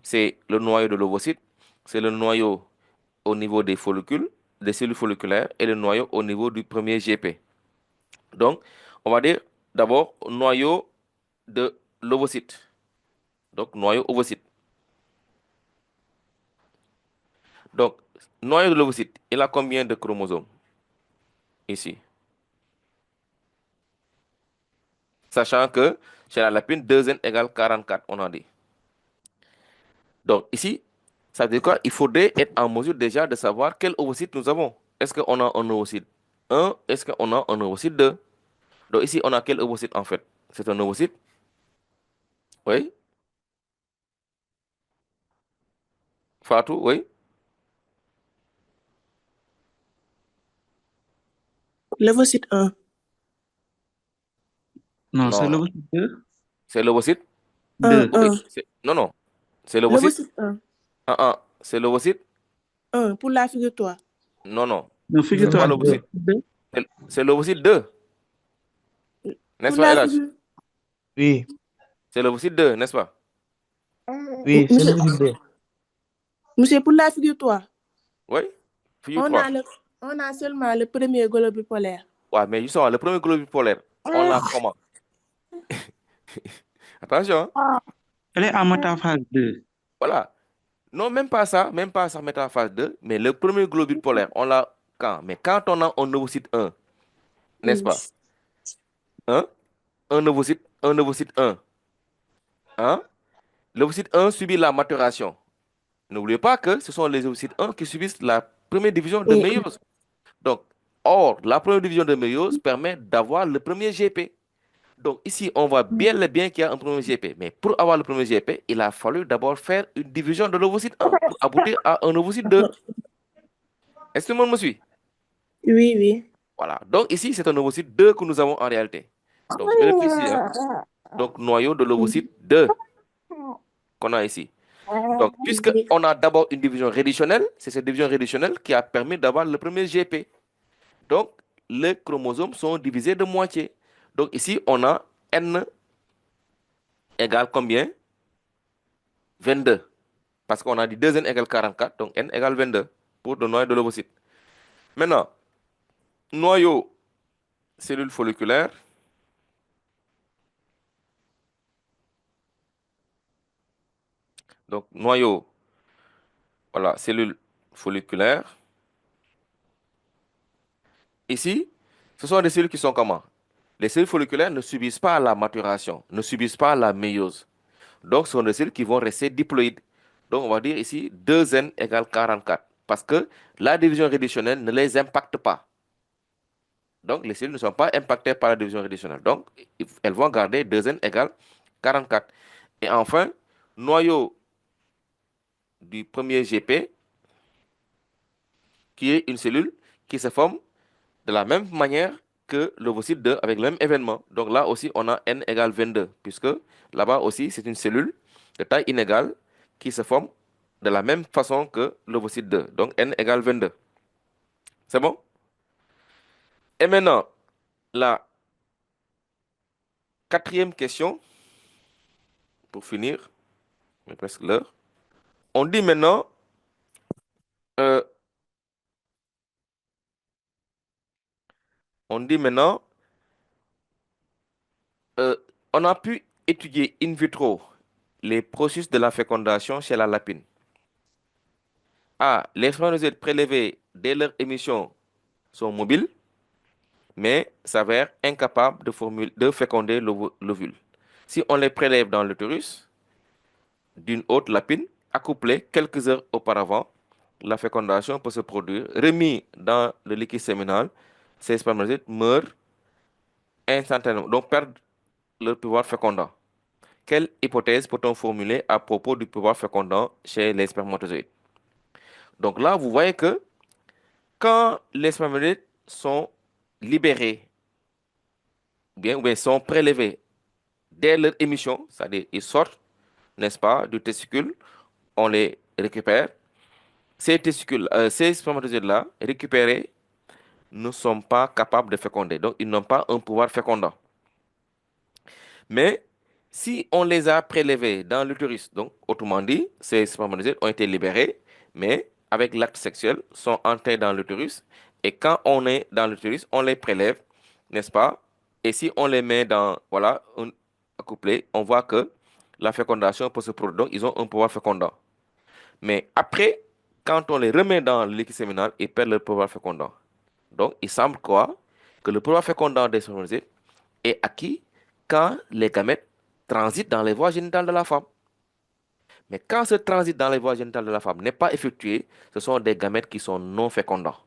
c'est le noyau de l'ovocyte, c'est le noyau au niveau des follicules, des cellules folliculaires, et le noyau au niveau du premier GP. Donc, on va dire d'abord noyau de l'ovocyte. Donc, noyau ovocyte. Donc, noyau de l'ovocyte, il a combien de chromosomes ici? Sachant que chez la lapine, 2n égale 44, on a dit. Donc ici, ça veut dire quoi? Il faudrait être en mesure déjà de savoir quel ovocyte nous avons. Est-ce qu'on a un ovocyte 1? Est-ce qu'on a un ovocyte 2? Donc ici, on a quel ovocyte en fait? C'est un ovocyte? Oui? Fatou, oui? l'ovocyte 1. Non, c'est Non, non. l'ovocyte 2. C'est l'ovocyte? 1, 2. Oui. 1. Non, non. C'est l'ovocyte? L'ovocyte 1. C'est l'ovocyte? 1 pour la figure 3. Non, non. Non, C'est pas figure-toi. l'ovocyte. C'est l'ovocyte 2. N'est-ce Pour pas, la LH? figure. Oui, C'est l'ovocyte 2, n'est-ce pas? oui, c'est Monsieur, l'ovocyte 2. monsieur, pour la figure 3, Oui? Figure on 3. on a seulement le premier globule polaire. Ouais, mais justement, le premier globule polaire, on l'a comment? Attention, hein. Elle est en métaphase 2. Voilà. Non, même pas ça, métaphase 2, mais le premier globule polaire, on l'a quand? Mais quand on a un ovocyte 1, n'est-ce Mm. pas? Hein? Un ovocyte 1. Hein? L'ovocyte 1 subit la maturation. N'oubliez pas que ce sont les ovocytes 1 qui subissent la première division de Et méiose. Donc, or, la première division de méiose permet d'avoir le premier GP. Donc ici, on voit bien et bien qu'il y a un premier GP. Mais pour avoir le premier GP, il a fallu d'abord faire une division de l'ovocyte 1 pour aboutir à un ovocyte 2. Est-ce que tout le monde me suit? oui, oui. Voilà. Donc ici, c'est un ovocyte 2 que nous avons en réalité. Donc vérifiez ici, hein. Donc noyau de l'ovocyte 2 qu'on a ici. Donc, puisqu'on a d'abord une division réditionnelle, c'est cette division réditionnelle qui a permis d'avoir le premier GP. Donc, les chromosomes sont divisés de moitié. Donc ici, on a N égale combien? 22. Parce qu'on a dit 2n égale 44, donc n égale 22 pour le noyau de l'ovocyte. Maintenant, noyau cellule folliculaire. Donc, noyau, voilà, cellule folliculaire. Ici, ce sont des cellules qui sont comment? Les cellules folliculaires ne subissent pas la maturation, ne subissent pas la méiose. Donc, ce sont des cellules qui vont rester diploïdes. Donc, on va dire ici 2n égale 44. Parce que la division réditionnelle ne les impacte pas. Donc, les cellules ne sont pas impactées par la division réditionnelle. Donc, elles vont garder 2n égale 44. Et enfin, noyau du premier GP, qui est une cellule qui se forme de la même manière que l'ovocyte 2 avec le même événement. Donc là aussi, on a n égale 22, puisque là-bas aussi, c'est une cellule de taille inégale qui se forme de la même façon que l'ovocyte 2. Donc n égale 22. C'est bon? Et maintenant, la quatrième question, pour finir, mais presque l'heure. On dit maintenant, euh, on a pu étudier in vitro les processus de la fécondation chez la lapine. A. Les spermatozoïdes prélevés dès leur émission sont mobiles, mais s'avèrent incapables de féconder l'ovule. Si on les prélève dans l'utérus d'une autre lapine, accouplée quelques heures auparavant, la fécondation peut se produire. Remis dans le liquide séminal, ces spermatozoïdes meurent instantanément, donc perdent leur pouvoir fécondant. Quelle hypothèse peut-on formuler à propos du pouvoir fécondant chez les spermatozoïdes? Donc là, vous voyez que quand les spermatozoïdes sont libérés, ou bien sont prélevés dès leur émission, c'est-à-dire ils sortent, n'est-ce pas, du testicule, on les récupère. Ces spermatozoïdes-là, récupérés, ne sont pas capables de féconder. Donc, ils n'ont pas un pouvoir fécondant. Mais si on les a prélevés dans l'utérus, donc autrement dit, ces spermatozoïdes ont été libérés, mais avec l'acte sexuel, sont entrés dans l'utérus. Et quand on est dans l'utérus, on les prélève, n'est-ce pas? Et si on les met dans, voilà, accouplés, on voit que la fécondation peut se produire. Donc, ils ont un pouvoir fécondant. Mais après, quand on les remet dans le liquide séminal, ils perdent leur pouvoir fécondant. Donc, il semble quoi? Que le pouvoir fécondant des spermatozoïdes est acquis quand les gamètes transitent dans les voies génitales de la femme. Mais quand ce transit dans les voies génitales de la femme n'est pas effectué, ce sont des gamètes qui sont non fécondants.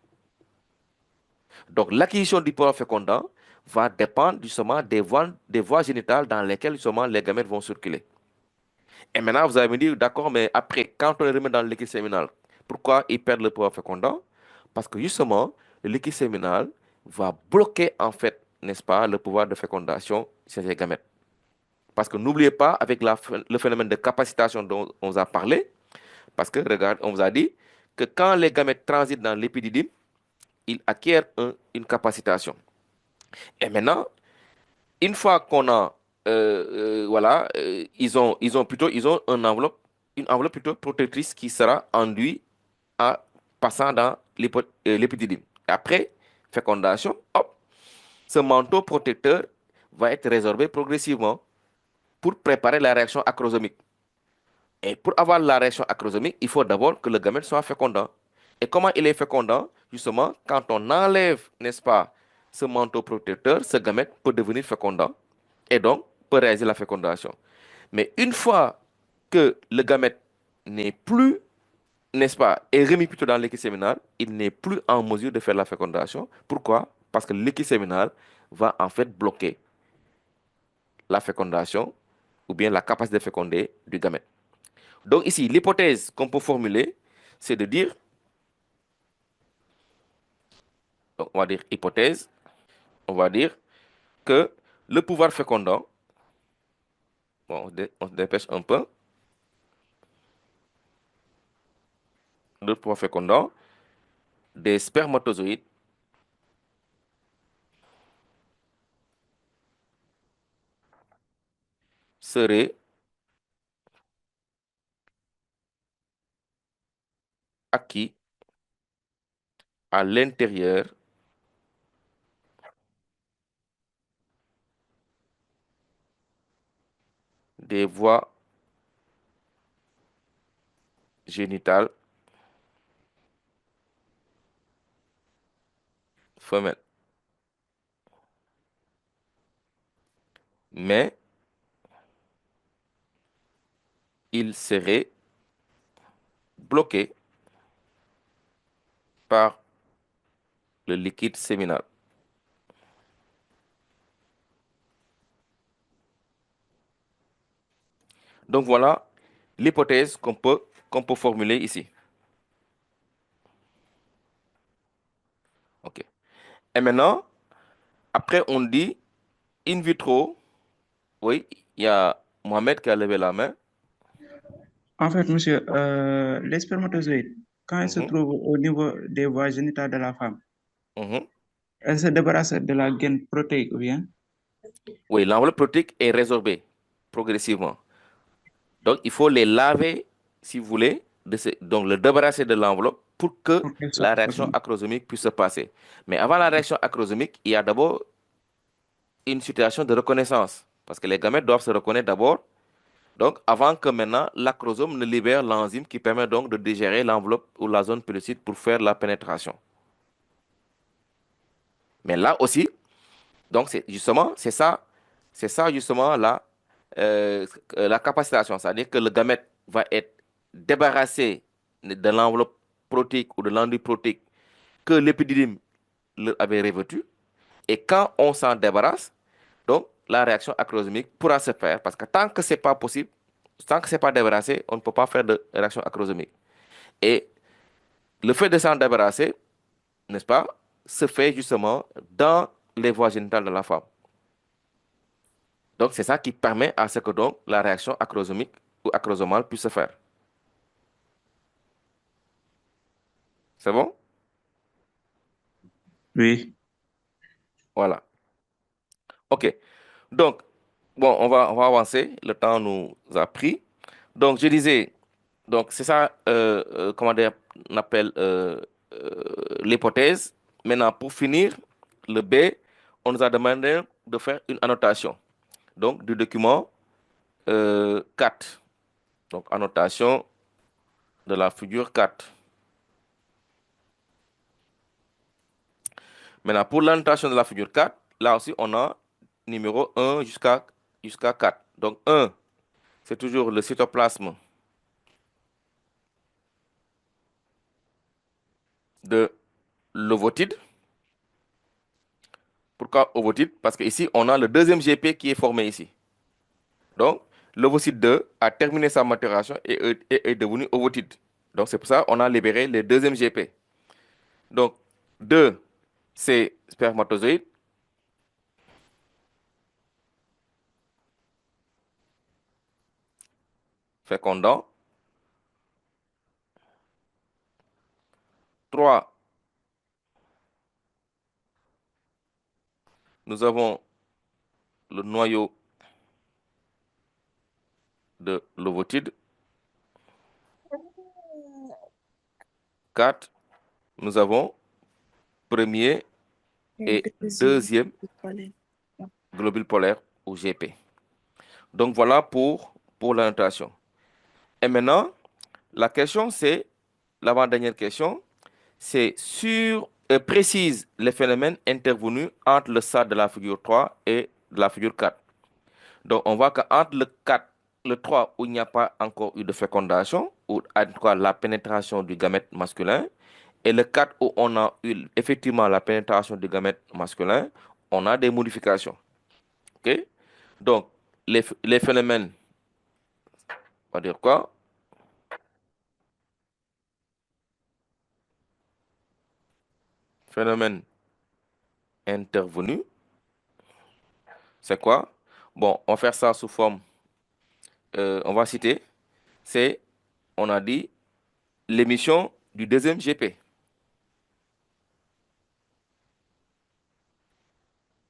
Donc, l'acquisition du pouvoir fécondant va dépendre justement des voies génitales dans lesquelles justement les gamètes vont circuler. Et maintenant, vous allez me dire, d'accord, mais après, quand on les remet dans le liquide séminal, pourquoi ils perdent le pouvoir fécondant? Parce que justement, le liquide séminal va bloquer, en fait, n'est-ce pas, le pouvoir de fécondation chez les gamètes. Parce que n'oubliez pas, avec le phénomène de capacitation dont on vous a parlé, parce que, regarde, on vous a dit que quand les gamètes transitent dans l'épididyme, ils acquièrent une capacitation. Et maintenant, une fois qu'on a, voilà, ils ont une enveloppe plutôt protectrice qui sera enduite en passant dans l'épididyme. Après fécondation, hop, ce manteau protecteur va être résorbé progressivement pour préparer la réaction acrosomique. Et pour avoir la réaction acrosomique, il faut d'abord que le gamète soit fécondant. Et comment il est fécondant? Justement, quand on enlève, n'est-ce pas, ce manteau protecteur, ce gamète peut devenir fécondant et donc peut réaliser la fécondation. Mais une fois que le gamète n'est plus, n'est-ce pas, est remis plutôt dans le liquide séminal, il n'est plus en mesure de faire la fécondation. Pourquoi? Parce que le liquide séminal va en fait bloquer la fécondation ou bien la capacité de féconder du gamète. Donc ici, l'hypothèse qu'on peut formuler, c'est de dire, donc on va dire hypothèse, on va dire que le pouvoir fécondant, bon, on se dépêche un peu, le pouvoir fécondant des spermatozoïdes serait acquis à l'intérieur des voies génitales femelles. Mais il serait bloqué par le liquide séminal. Donc voilà l'hypothèse qu'on peut formuler ici. OK. Et maintenant, après on dit in vitro. Oui, il y a Mohamed qui a levé la main. En fait, monsieur, les spermatozoïdes, quand elles se Mhm, trouvent au niveau des voies génitales de la femme, mhm. elles se débarrassent de la gaine protéique ou bien? Oui, l'enveloppe protéique est résorbée progressivement. Donc, il faut les laver, si vous voulez, donc le débarrasser de l'enveloppe pour que Pour qu'elle soit la réaction acrosomique puisse se passer. Mais avant la réaction acrosomique, il y a d'abord une situation de reconnaissance, parce que les gamètes doivent se reconnaître d'abord, donc avant que maintenant l'acrosome ne libère l'enzyme qui permet donc de digérer l'enveloppe ou la zone pellucide pour faire la pénétration. Mais là aussi, donc c'est ça justement la capacitation, c'est-à-dire que le gamète va être débarrassé de l'enveloppe protéique ou de l'enduit protéique que l'épididyme avait revêtu. Et quand on s'en débarrasse, donc la réaction acrosomique pourra se faire parce que tant que c'est pas possible, tant que c'est pas débarrassé, on ne peut pas faire de réaction acrosomique. Et le fait de s'en débarrasser, n'est-ce pas, se fait justement dans les voies génitales de la femme. Donc, c'est ça qui permet à ce que donc la réaction acrosomique ou acrosomale puisse se faire. C'est bon? Oui. Voilà. OK. Donc, bon, on va avancer. Le temps nous a pris. Donc, je disais, donc c'est ça, comment dire, on appelle l'hypothèse. Maintenant, pour finir, le B, on nous a demandé de faire une annotation. Donc, du document 4. Donc, annotation de la figure 4. Maintenant, pour l'annotation de la figure 4, là aussi, on a numéro 1 jusqu'à 4. Donc, 1, c'est toujours le cytoplasme de l'ovocyte. Pourquoi ovocyte? Parce qu'ici, on a le deuxième GP qui est formé ici. Donc, l'ovocyte 2 a terminé sa maturation et est devenu ovocyte. Donc, c'est pour ça qu'on a libéré le deuxième GP. Donc, 2, c'est spermatozoïde. Fécondant. 3, nous avons le noyau de l'ovocyte. 4, nous avons premier et deuxième globule polaire ou GP. Donc voilà pour la notation. Et maintenant, la question c'est, l'avant-dernière question, c'est précise les phénomènes intervenus entre le stade de la figure 3 et de la figure 4. Donc on voit qu'entre le 4, le 3 où il n'y a pas encore eu de fécondation, ou en tout cas la pénétration du gamète masculin, et le 4 où on a eu effectivement la pénétration du gamète masculin, on a des modifications. OK? Donc, les phénomènes, on va dire quoi? Phénomène intervenu, c'est quoi? Bon, on va faire ça sous forme, on va citer, c'est, on a dit, l'émission du deuxième GP.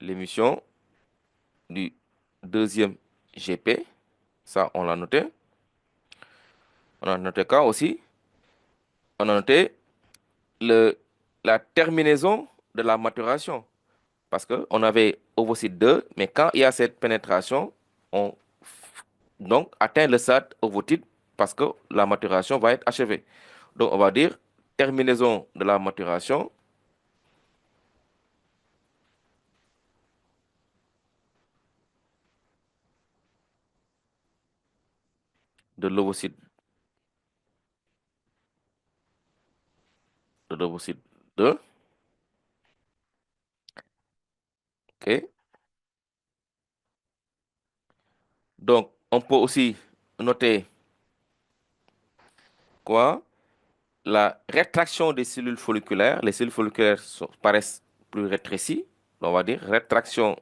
L'émission du deuxième GP, ça on l'a noté. On a noté quoi aussi? On a noté la terminaison de la maturation. Parce qu'on avait ovocyte 2, mais quand il y a cette pénétration, on donc atteint le stade ovocyte parce que la maturation va être achevée. Donc on va dire terminaison de la maturation de l'ovocyte de l'ovocyte 2. OK. Donc on peut aussi noter quoi? La rétraction des cellules folliculaires. Les cellules folliculaires paraissent plus rétrécies. On va dire rétraction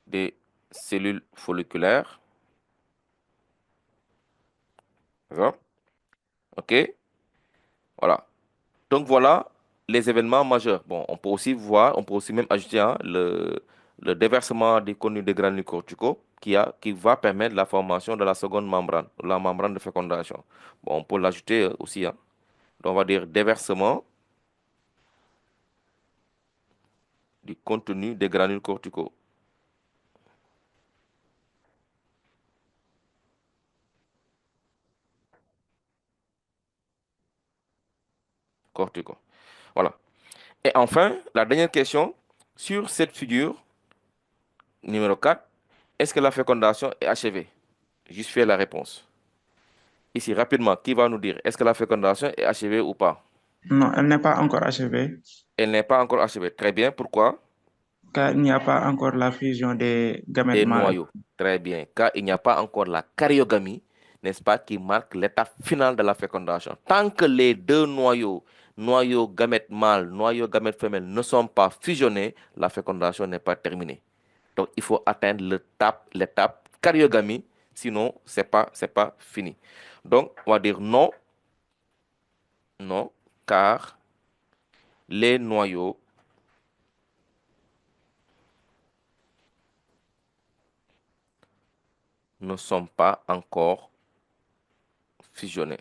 des cellules folliculaires. D'accord? OK? Voilà. Donc voilà les événements majeurs. Bon, on peut aussi voir, on peut aussi même ajouter le déversement des contenus de granules corticaux qui va permettre la formation de la seconde membrane, la membrane de fécondation. Bon, on peut l'ajouter aussi. Hein. Donc, on va dire déversement du contenu des granules corticaux. Corticaux. Voilà. Et enfin, la dernière question, sur cette figure numéro 4, est-ce que la fécondation est achevée? Juste faire la réponse. Ici, rapidement, qui va nous dire, est-ce que la fécondation est achevée ou pas? Non, elle n'est pas encore achevée, Elle n'est pas encore achevée. Très bien. Pourquoi? car il n'y a pas encore la fusion des gamètes Des mâles. noyaux. Très bien. Car il n'y a pas encore la caryogamie, n'est-ce pas, qui marque l'étape finale de la fécondation. Tant que les deux noyaux, noyau gamète mâle, noyau gamète femelle, ne sont pas fusionnés, la fécondation n'est pas terminée. Donc, il faut atteindre l'étape caryogamie, sinon, c'est pas fini. Donc, on va dire non, non, car les noyaux ne sont pas encore fusionnés.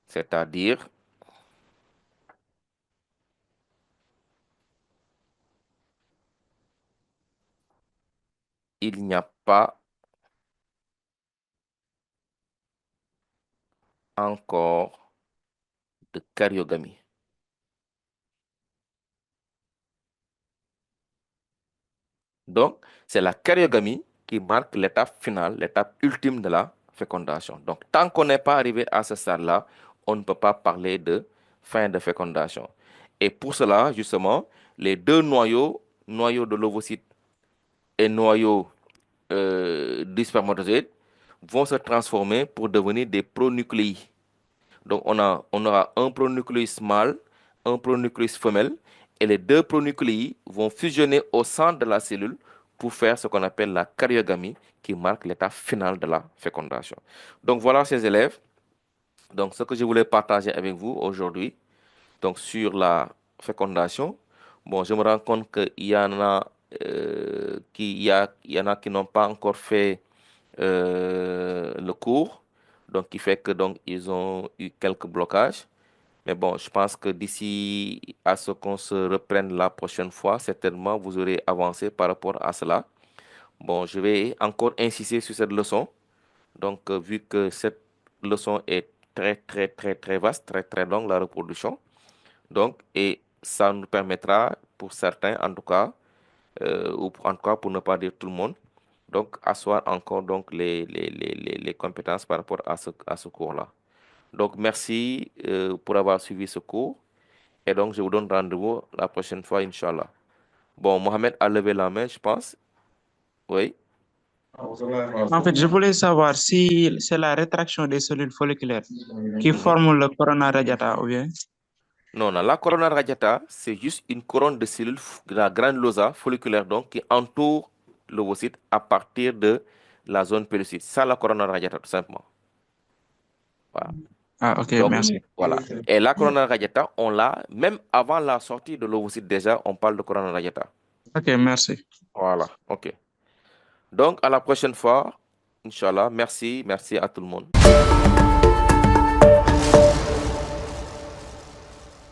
C'est-à-dire, il n'y a pas encore de caryogamie. Donc, c'est la caryogamie qui marque l'étape finale, l'étape ultime de la fécondation. Donc, tant qu'on n'est pas arrivé à ce stade-là, on ne peut pas parler de fin de fécondation. Et pour cela, justement, les deux noyaux, noyau de l'ovocyte et noyau du spermatozoïde, vont se transformer pour devenir des pronucléi. Donc, on aura un pronucléus mâle, un pronucléus femelle, et les deux pronucléi vont fusionner au centre de la cellule pour faire ce qu'on appelle la caryogamie, qui marque l'étape finale de la fécondation. Donc, voilà, chers élèves, donc, ce que je voulais partager avec vous aujourd'hui, donc sur la fécondation. Bon, je me rends compte qu'il y en a il y en a qui n'ont pas encore fait le cours, donc qui fait que donc ils ont eu quelques blocages. Mais bon, je pense que d'ici à ce qu'on se reprenne la prochaine fois, certainement vous aurez avancé par rapport à cela. Bon, je vais encore insister sur cette leçon. Donc, vu que cette leçon est très vaste, très longue, la reproduction. Donc, et ça nous permettra, pour certains en tout cas, ou en tout cas pour ne pas dire tout le monde, donc asseoir encore donc les compétences par rapport à ce cours-là. Donc, merci pour avoir suivi ce cours. Et donc, je vous donne rendez-vous la prochaine fois, Inch'Allah. Bon, Mohamed a levé la main, je pense. Oui. En fait, je voulais savoir si c'est la rétraction des cellules folliculaires qui forment le corona radiata ou bien. Non, non, la corona radiata, c'est juste une couronne de cellules de la granulosa folliculaire donc, qui entoure l'ovocyte à partir de la zone pellucide. Ça, la corona radiata, tout simplement. Voilà. Ah, ok, Donc, merci. voilà. Et la corona radiata, on l'a, même avant la sortie de l'ovocyte, déjà, on parle de corona radiata. Ok, merci. Voilà, ok. Donc, à la prochaine fois, Inch'Allah. Merci à tout le monde.